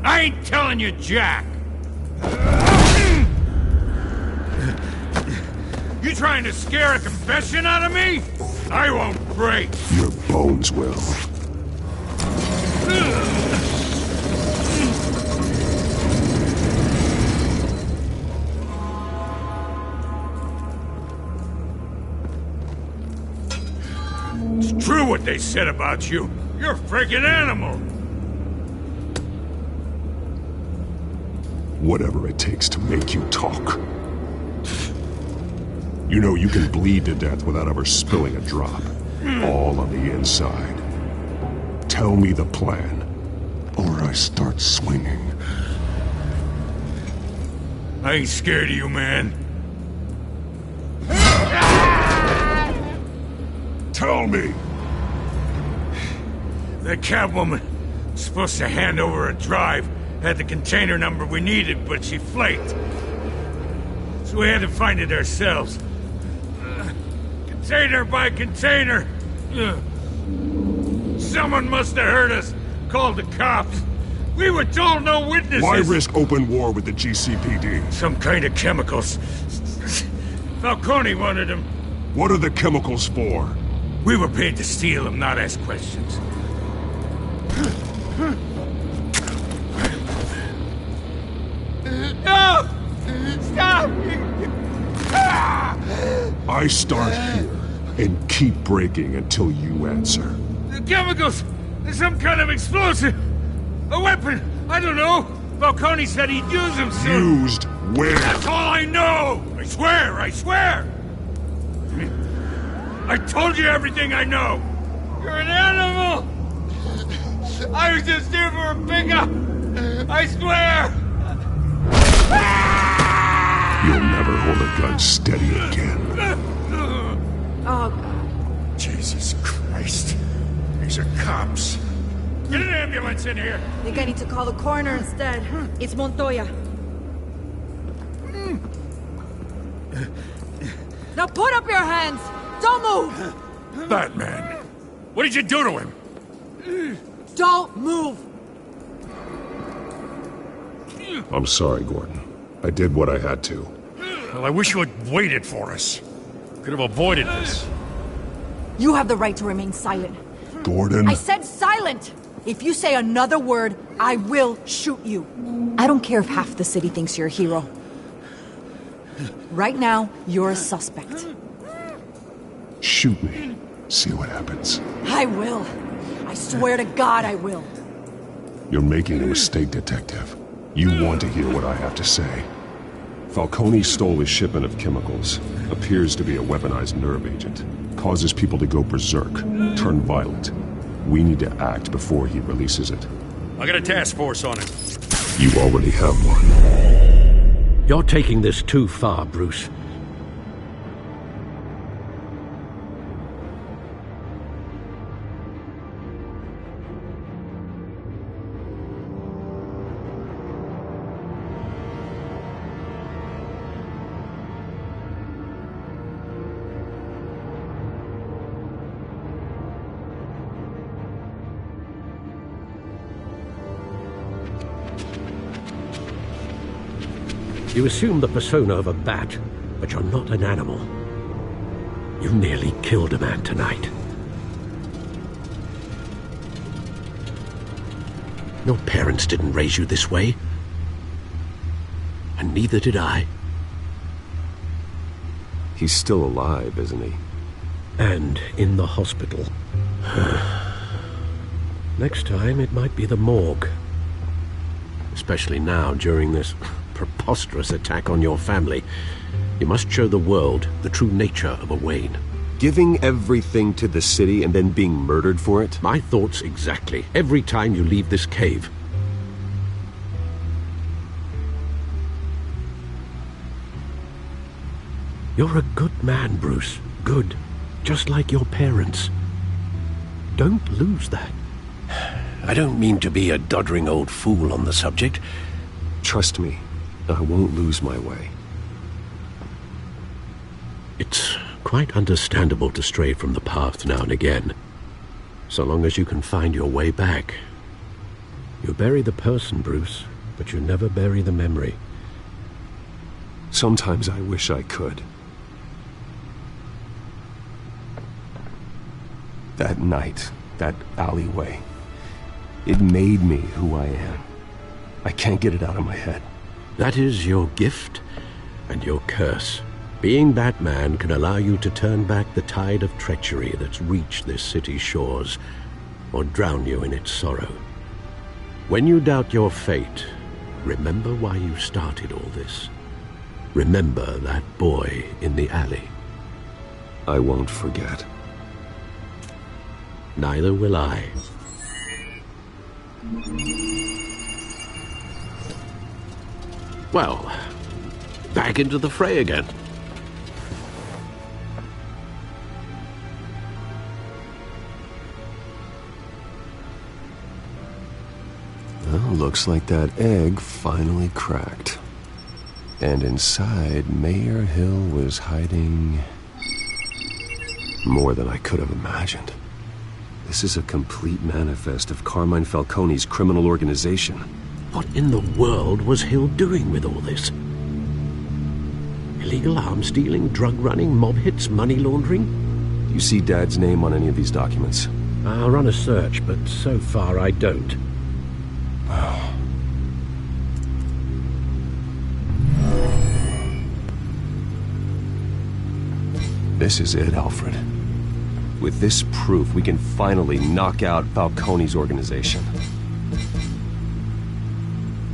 I ain't telling you jack! You trying to scare a confession out of me? I won't break! Your bones will. It's true what they said about you. You're a freaking animal! Whatever it takes to make you talk. You know you can bleed to death without ever spilling a drop. All on the inside. Tell me the plan, or I start swinging. I ain't scared of you, man. Tell me! That Catwoman was supposed to hand over a drive, had the container number we needed, but she flaked. So we had to find it ourselves. Container by container. Someone must have heard us, called the cops. We were told no witnesses. Why risk open war with the GCPD? Some kind of chemicals. Falcone wanted them. What are the chemicals for? We were paid to steal them, not ask questions. No! Stop! I start here and keep breaking until you answer. The chemicals! There's some kind of explosive! A weapon! I don't know! Falcone said he'd use them soon! Used where? That's all I know! I swear! I swear! I told you everything I know! You're an animal! I was just here for a pickup! I swear! You'll never hold a gun steady again. Oh, God. Jesus Christ. These are cops. Get an ambulance in here! I think I need to call the coroner instead. It's Montoya. Now put up your hands! Don't move! Batman, what did you do to him? Don't move! I'm sorry, Gordon. I did what I had to. Well, I wish you had waited for us. Could have avoided this. You have the right to remain silent. Gordon? I said silent! If you say another word, I will shoot you. I don't care if half the city thinks you're a hero. Right now, you're a suspect. Shoot me. See what happens. I will. I swear to God I will. You're making a mistake, Detective. You want to hear what I have to say. Falcone stole a shipment of chemicals. Appears to be a weaponized nerve agent. Causes people to go berserk, turn violent. We need to act before he releases it. I got a task force on it. You already have one. You're taking this too far, Bruce. You assume the persona of a bat, but you're not an animal. You nearly killed a man tonight. Your parents didn't raise you this way. And neither did I. He's still alive, isn't he? And in the hospital. Next time, it might be the morgue. Especially now, during this preposterous attack on your family. You must show the world the true nature of a Wayne. Giving everything to the city and then being murdered for it? My thoughts exactly. Every time you leave this cave. You're a good man, Bruce. Good. Just like your parents. Don't lose that. I don't mean to be a doddering old fool on the subject. Trust me, I won't lose my way. It's quite understandable to stray from the path now and again, so long as you can find your way back. You bury the person, Bruce, but you never bury the memory. Sometimes I wish I could. That night, that alleyway, it made me who I am. I can't get it out of my head. That is your gift and your curse. Being Batman can allow you to turn back the tide of treachery that's reached this city's shores, or drown you in its sorrow. When you doubt your fate, remember why you started all this. Remember that boy in the alley. I won't forget. Neither will I. Well, back into the fray again. Well, looks like that egg finally cracked. And inside, Mayor Hill was hiding more than I could have imagined. This is a complete manifest of Carmine Falcone's criminal organization. What in the world was Hill doing with all this? Illegal arms dealing, drug running, mob hits, money laundering? Do you see Dad's name on any of these documents? I'll run a search, but so far I don't. This is it, Alfred. With this proof, we can finally knock out Falcone's organization.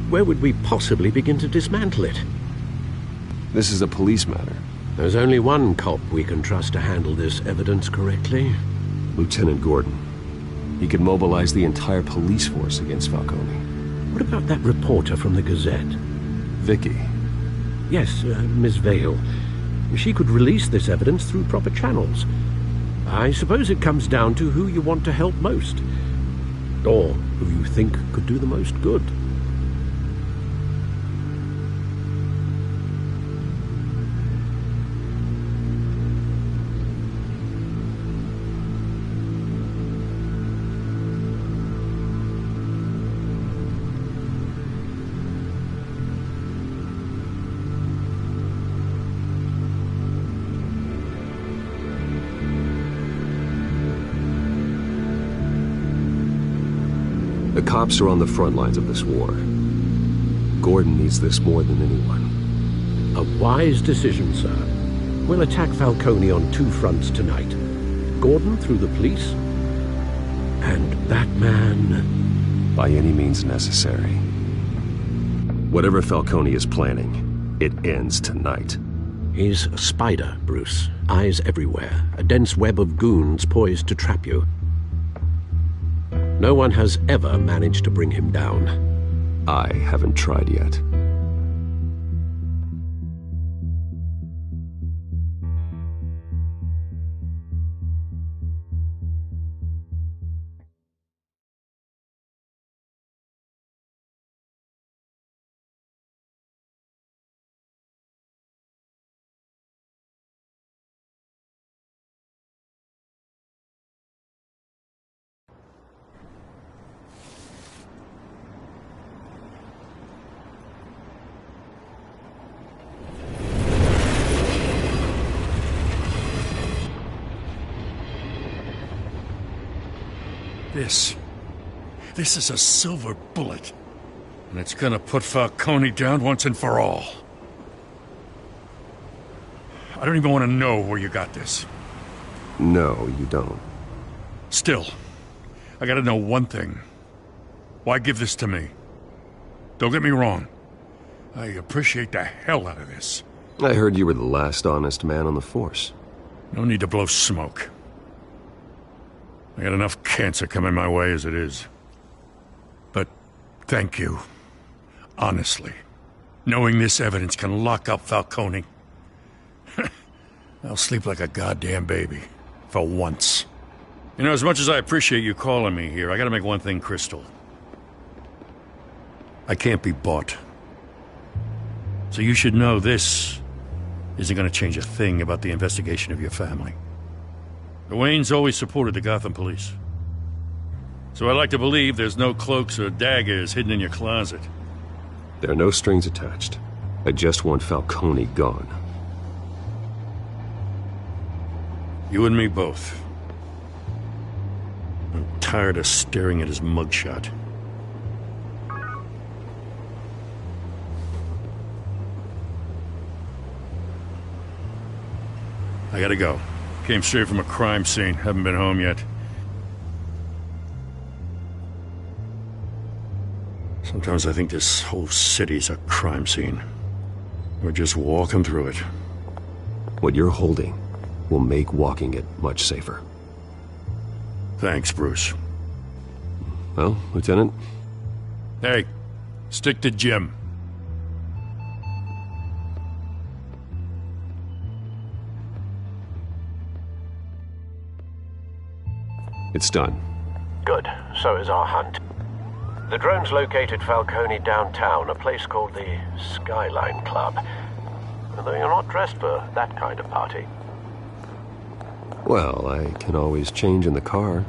Where would we possibly begin to dismantle it? This is a police matter. There's only one cop we can trust to handle this evidence correctly. Lieutenant Gordon. He could mobilize the entire police force against Falcone. What about that reporter from the Gazette? Vicky. Yes, Miss Vale. She could release this evidence through proper channels. I suppose it comes down to who you want to help most. Or who you think could do the most good. The cops are on the front lines of this war. Gordon needs this more than anyone. A wise decision, sir. We'll attack Falcone on two fronts tonight. Gordon through the police, and Batman... by any means necessary. Whatever Falcone is planning, it ends tonight. He's a spider, Bruce. Eyes everywhere. A dense web of goons poised to trap you. No one has ever managed to bring him down. I haven't tried yet. This is a silver bullet. And it's gonna put Falcone down once and for all. I don't even want to know where you got this. No, you don't. Still, I gotta know one thing. Why give this to me? Don't get me wrong. I appreciate the hell out of this. I heard you were the last honest man on the force. No need to blow smoke. I got enough cancer coming my way as it is. But thank you. Honestly. Knowing this evidence can lock up Falcone. I'll sleep like a goddamn baby. For once. You know, as much as I appreciate you calling me here, I gotta make one thing crystal. I can't be bought. So you should know this isn't gonna change a thing about the investigation of your family. The Waynes always supported the Gotham police. So I like to believe there's no cloaks or daggers hidden in your closet. There are no strings attached. I just want Falcone gone. You and me both. I'm tired of staring at his mugshot. I gotta go. Came straight from a crime scene. Haven't been home yet. Sometimes I think this whole city's a crime scene. We're just walking through it. What you're holding will make walking it much safer. Thanks, Bruce. Well, Lieutenant? Hey, stick to Jim. It's done. Good. So is our hunt. The drones located Falcone downtown, a place called the Skyline Club. Although you're not dressed for that kind of party. Well, I can always change in the car.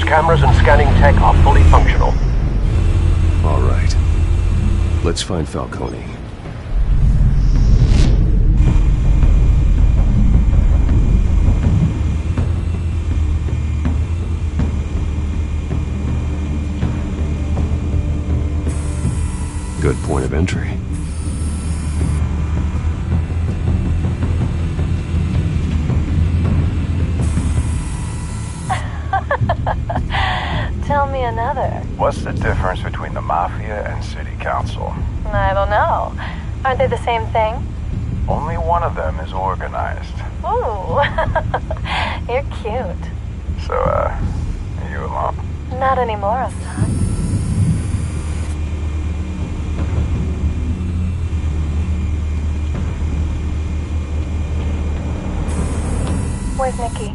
Cameras and scanning tech are fully functional. All right. Let's find Falcone. Good point of entry. Tell me another. What's the difference between the Mafia and City Council? I don't know. Aren't they the same thing? Only one of them is organized. Ooh. You're cute. So, are you alone? Not anymore, Assad. Where's Nikki?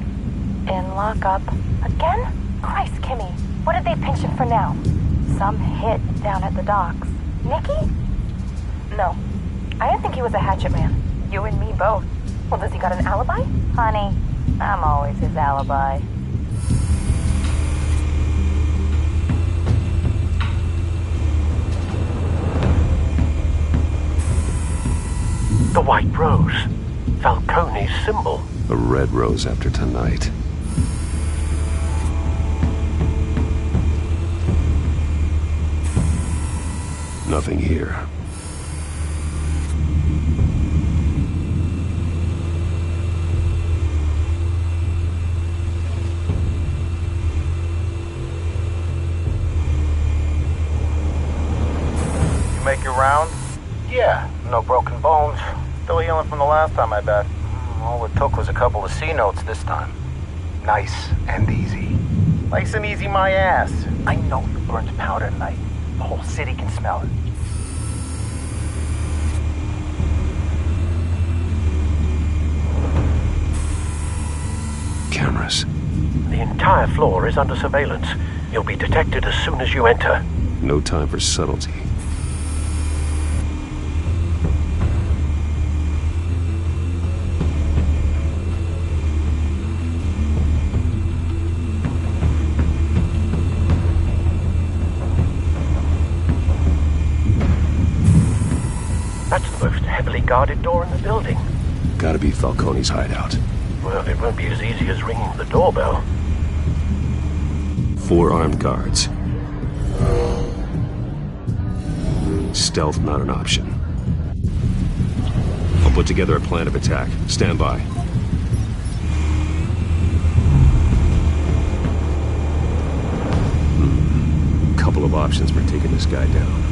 In lockup. Again? Christ, Kimmy. What did they pinch him for now? Some hit down at the docks. Nikki? No. I didn't think he was a hatchet man. You and me both. Well, does he got an alibi? Honey, I'm always his alibi. The White Rose. Falcone's symbol. A red rose after tonight. Nothing here. Yeah, no broken bones. Still healing from the last time, I bet. All it took was a couple of C notes this time. Nice and easy. Nice and easy my ass. I know you burned powder tonight. The whole city can smell it. Cameras. The entire floor is under surveillance. You'll be detected as soon as you enter. No time for subtlety. That's the most heavily guarded door in the building. Gotta be Falcone's hideout. Well, it won't be as easy as ringing the doorbell. 4 armed guards. Stealth not an option. I'll put together a plan of attack. Stand by. Couple of options for taking this guy down.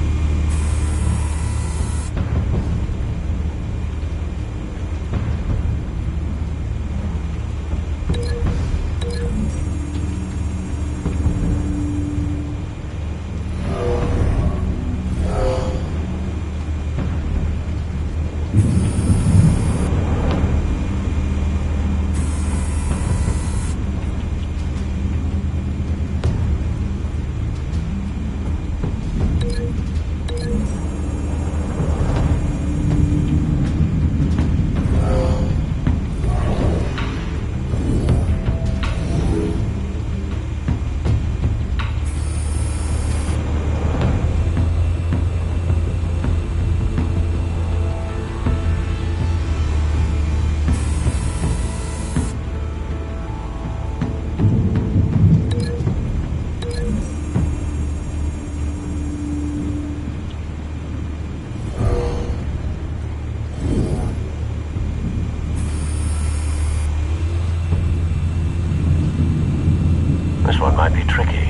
This one might be tricky.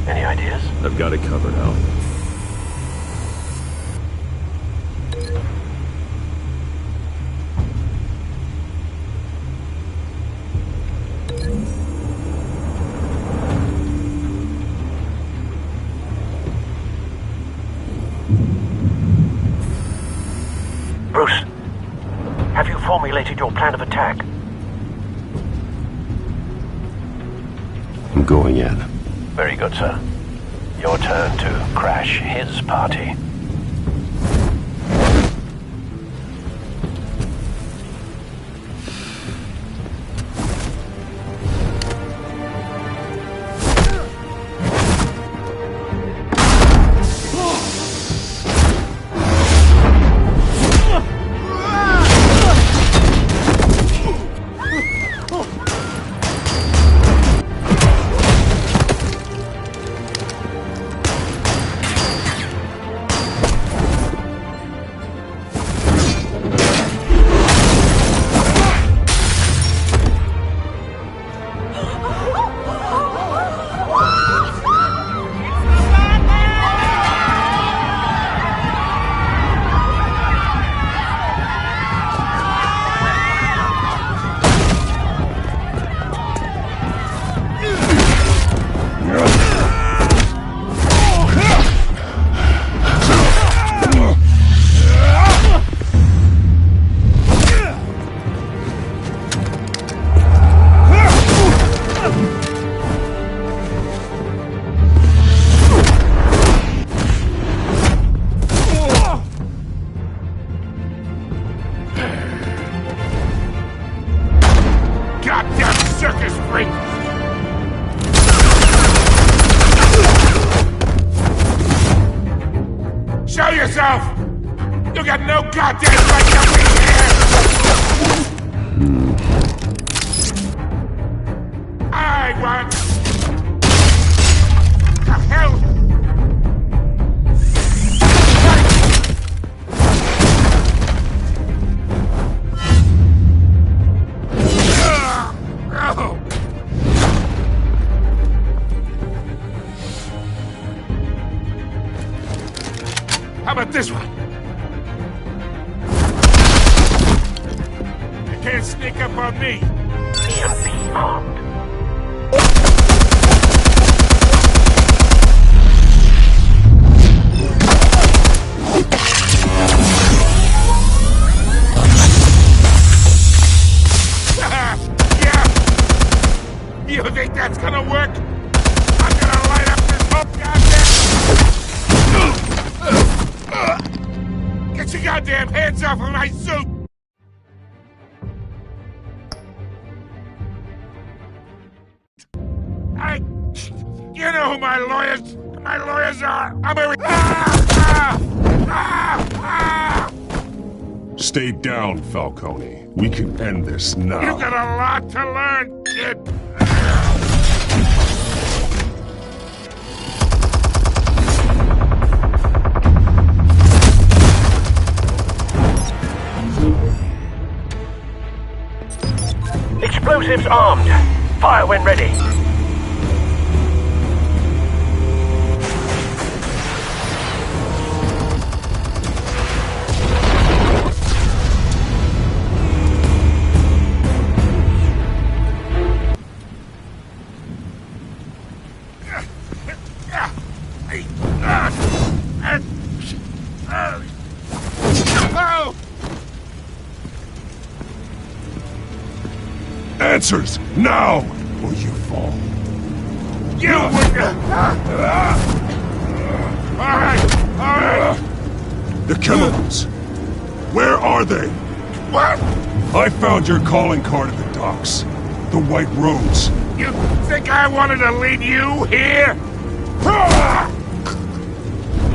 Any ideas? I've got it covered, Al. Bruce, have you formulated your plan of attack? I'm going in. Very good, sir. Your turn to crash his party. Show yourself! You got no goddamn right to be here! I want... The hell? How about this one? to sneak up on me? EMP armed. Yeah! You think that's gonna work? I'm gonna light up this whole goddamn... Get your goddamn hands off of my suit! You know who my lawyers are! I'm a... Stay down, Falcone. We can end this now. You got a lot to learn, kid! Explosives armed. Fire when ready. Answers, now, or you fall. You would... Alright! The chemicals. Where are they? What? I found your calling card at the docks. The White Rose. You think I wanted to lead you here?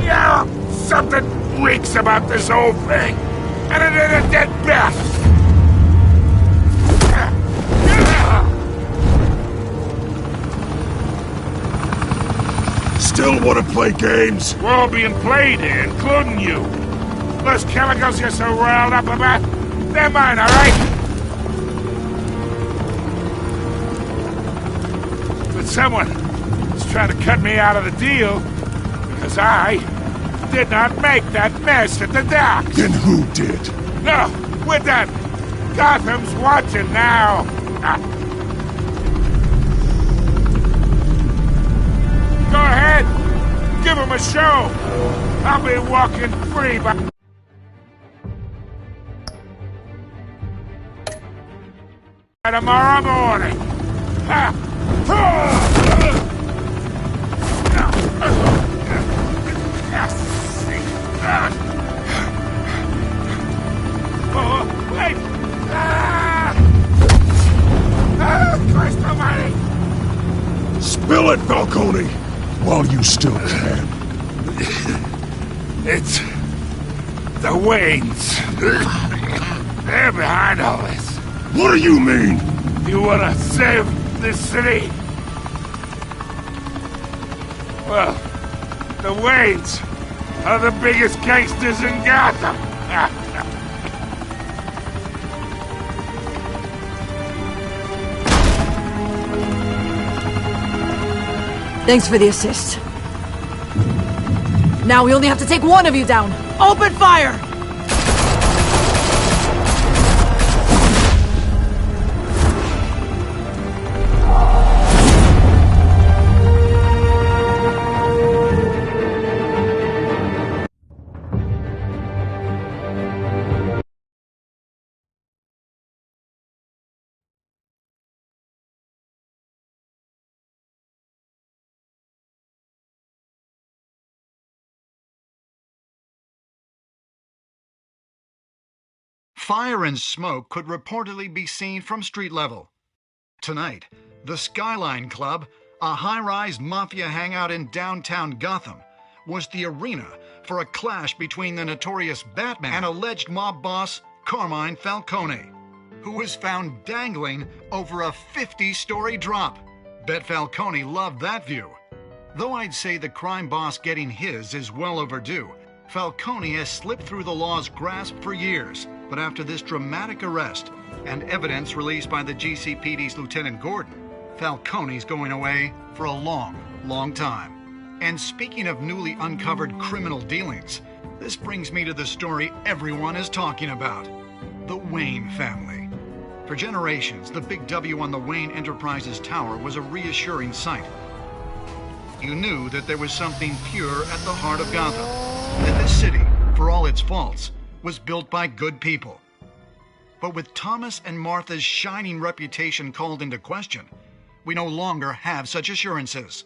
Yeah, something reeks about this whole thing. And it ain't a dead bat. Still want to play games? We're all being played here, including you. Those chemicals you're so riled up about, they're mine, all right? But someone is trying to cut me out of the deal because I did not make that mess at the docks. Then who did? No, we're done. Gotham's watching now. Go ahead. Give him a show. I'll be walking free by... tomorrow morning. Oh, wait! Christ almighty! Spill it, Falcone! While you still can. It's... the Waynes. They're behind all this. What do you mean? You wanna save this city? Well, the Waynes are the biggest gangsters in Gotham. Thanks for the assist. Now we only have to take one of you down. Open fire! Fire and smoke could reportedly be seen from street level. Tonight, the Skyline Club, a high-rise mafia hangout in downtown Gotham, was the arena for a clash between the notorious Batman and alleged mob boss Carmine Falcone, who was found dangling over a 50-story drop. Bet Falcone loved that view. Though I'd say the crime boss getting his is well overdue, Falcone has slipped through the law's grasp for years. But after this dramatic arrest and evidence released by the GCPD's Lieutenant Gordon, Falcone's going away for a long, long time. And speaking of newly uncovered criminal dealings, this brings me to the story everyone is talking about: the Wayne family. For generations, the big W on the Wayne Enterprises tower was a reassuring sight. You knew that there was something pure at the heart of Gotham, that this city, for all its faults, was built by good people. But with Thomas and Martha's shining reputation called into question, we no longer have such assurances.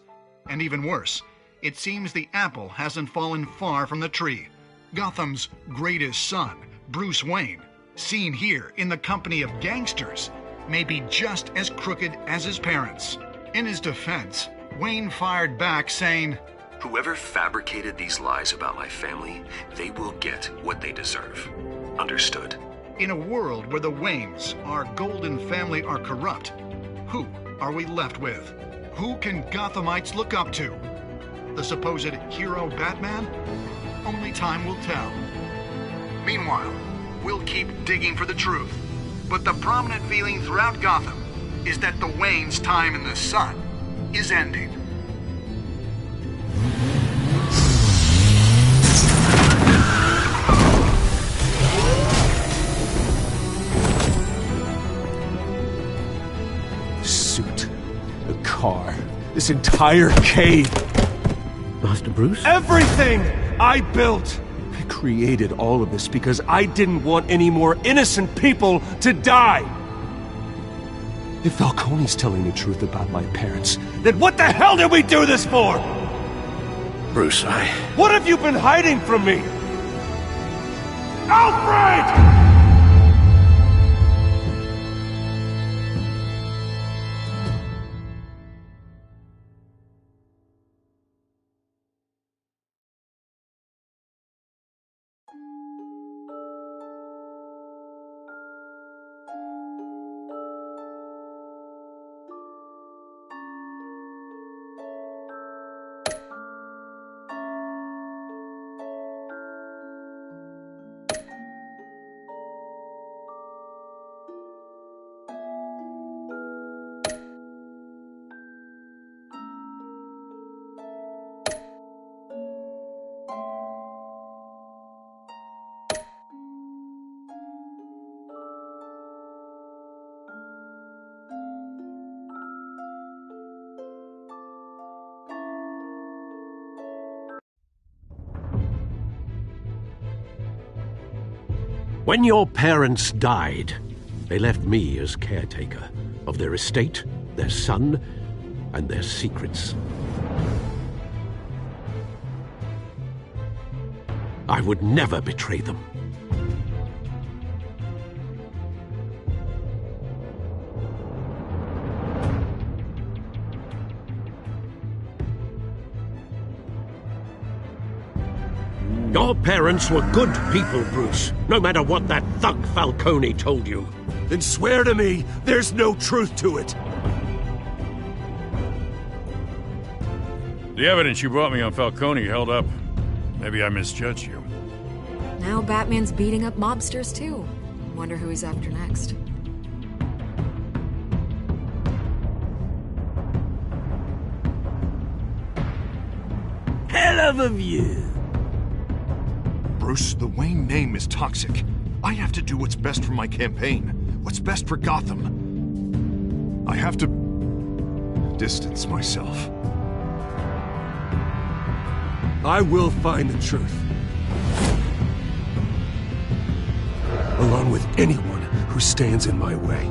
And even worse, it seems the apple hasn't fallen far from the tree. Gotham's greatest son, Bruce Wayne, seen here in the company of gangsters, may be just as crooked as his parents. In his defense, Wayne fired back saying, "Whoever fabricated these lies about my family, they will get what they deserve. Understood?" In a world where the Waynes, our golden family, are corrupt, who are we left with? Who can Gothamites look up to? The supposed hero Batman? Only time will tell. Meanwhile, we'll keep digging for the truth. But the prominent feeling throughout Gotham is that the Waynes' time in the sun is ending. Suit, the car, this entire cave. Master Bruce? Everything I built! I created all of this because I didn't want any more innocent people to die! If Falcone's telling the truth about my parents, then what the hell did we do this for? Bruce, What have you been hiding from me? Alfred! When your parents died, they left me as caretaker of their estate, their son, and their secrets. I would never betray them. Your parents were good people, Bruce, no matter what that thug Falcone told you. Then swear to me there's no truth to it. The evidence you brought me on Falcone held up. Maybe I misjudged you. Now Batman's beating up mobsters, too. Wonder who he's after next. Hell of a view. Bruce, the Wayne name is toxic. I have to do what's best for my campaign. What's best for Gotham. I have to distance myself. I will find the truth. Along with anyone who stands in my way.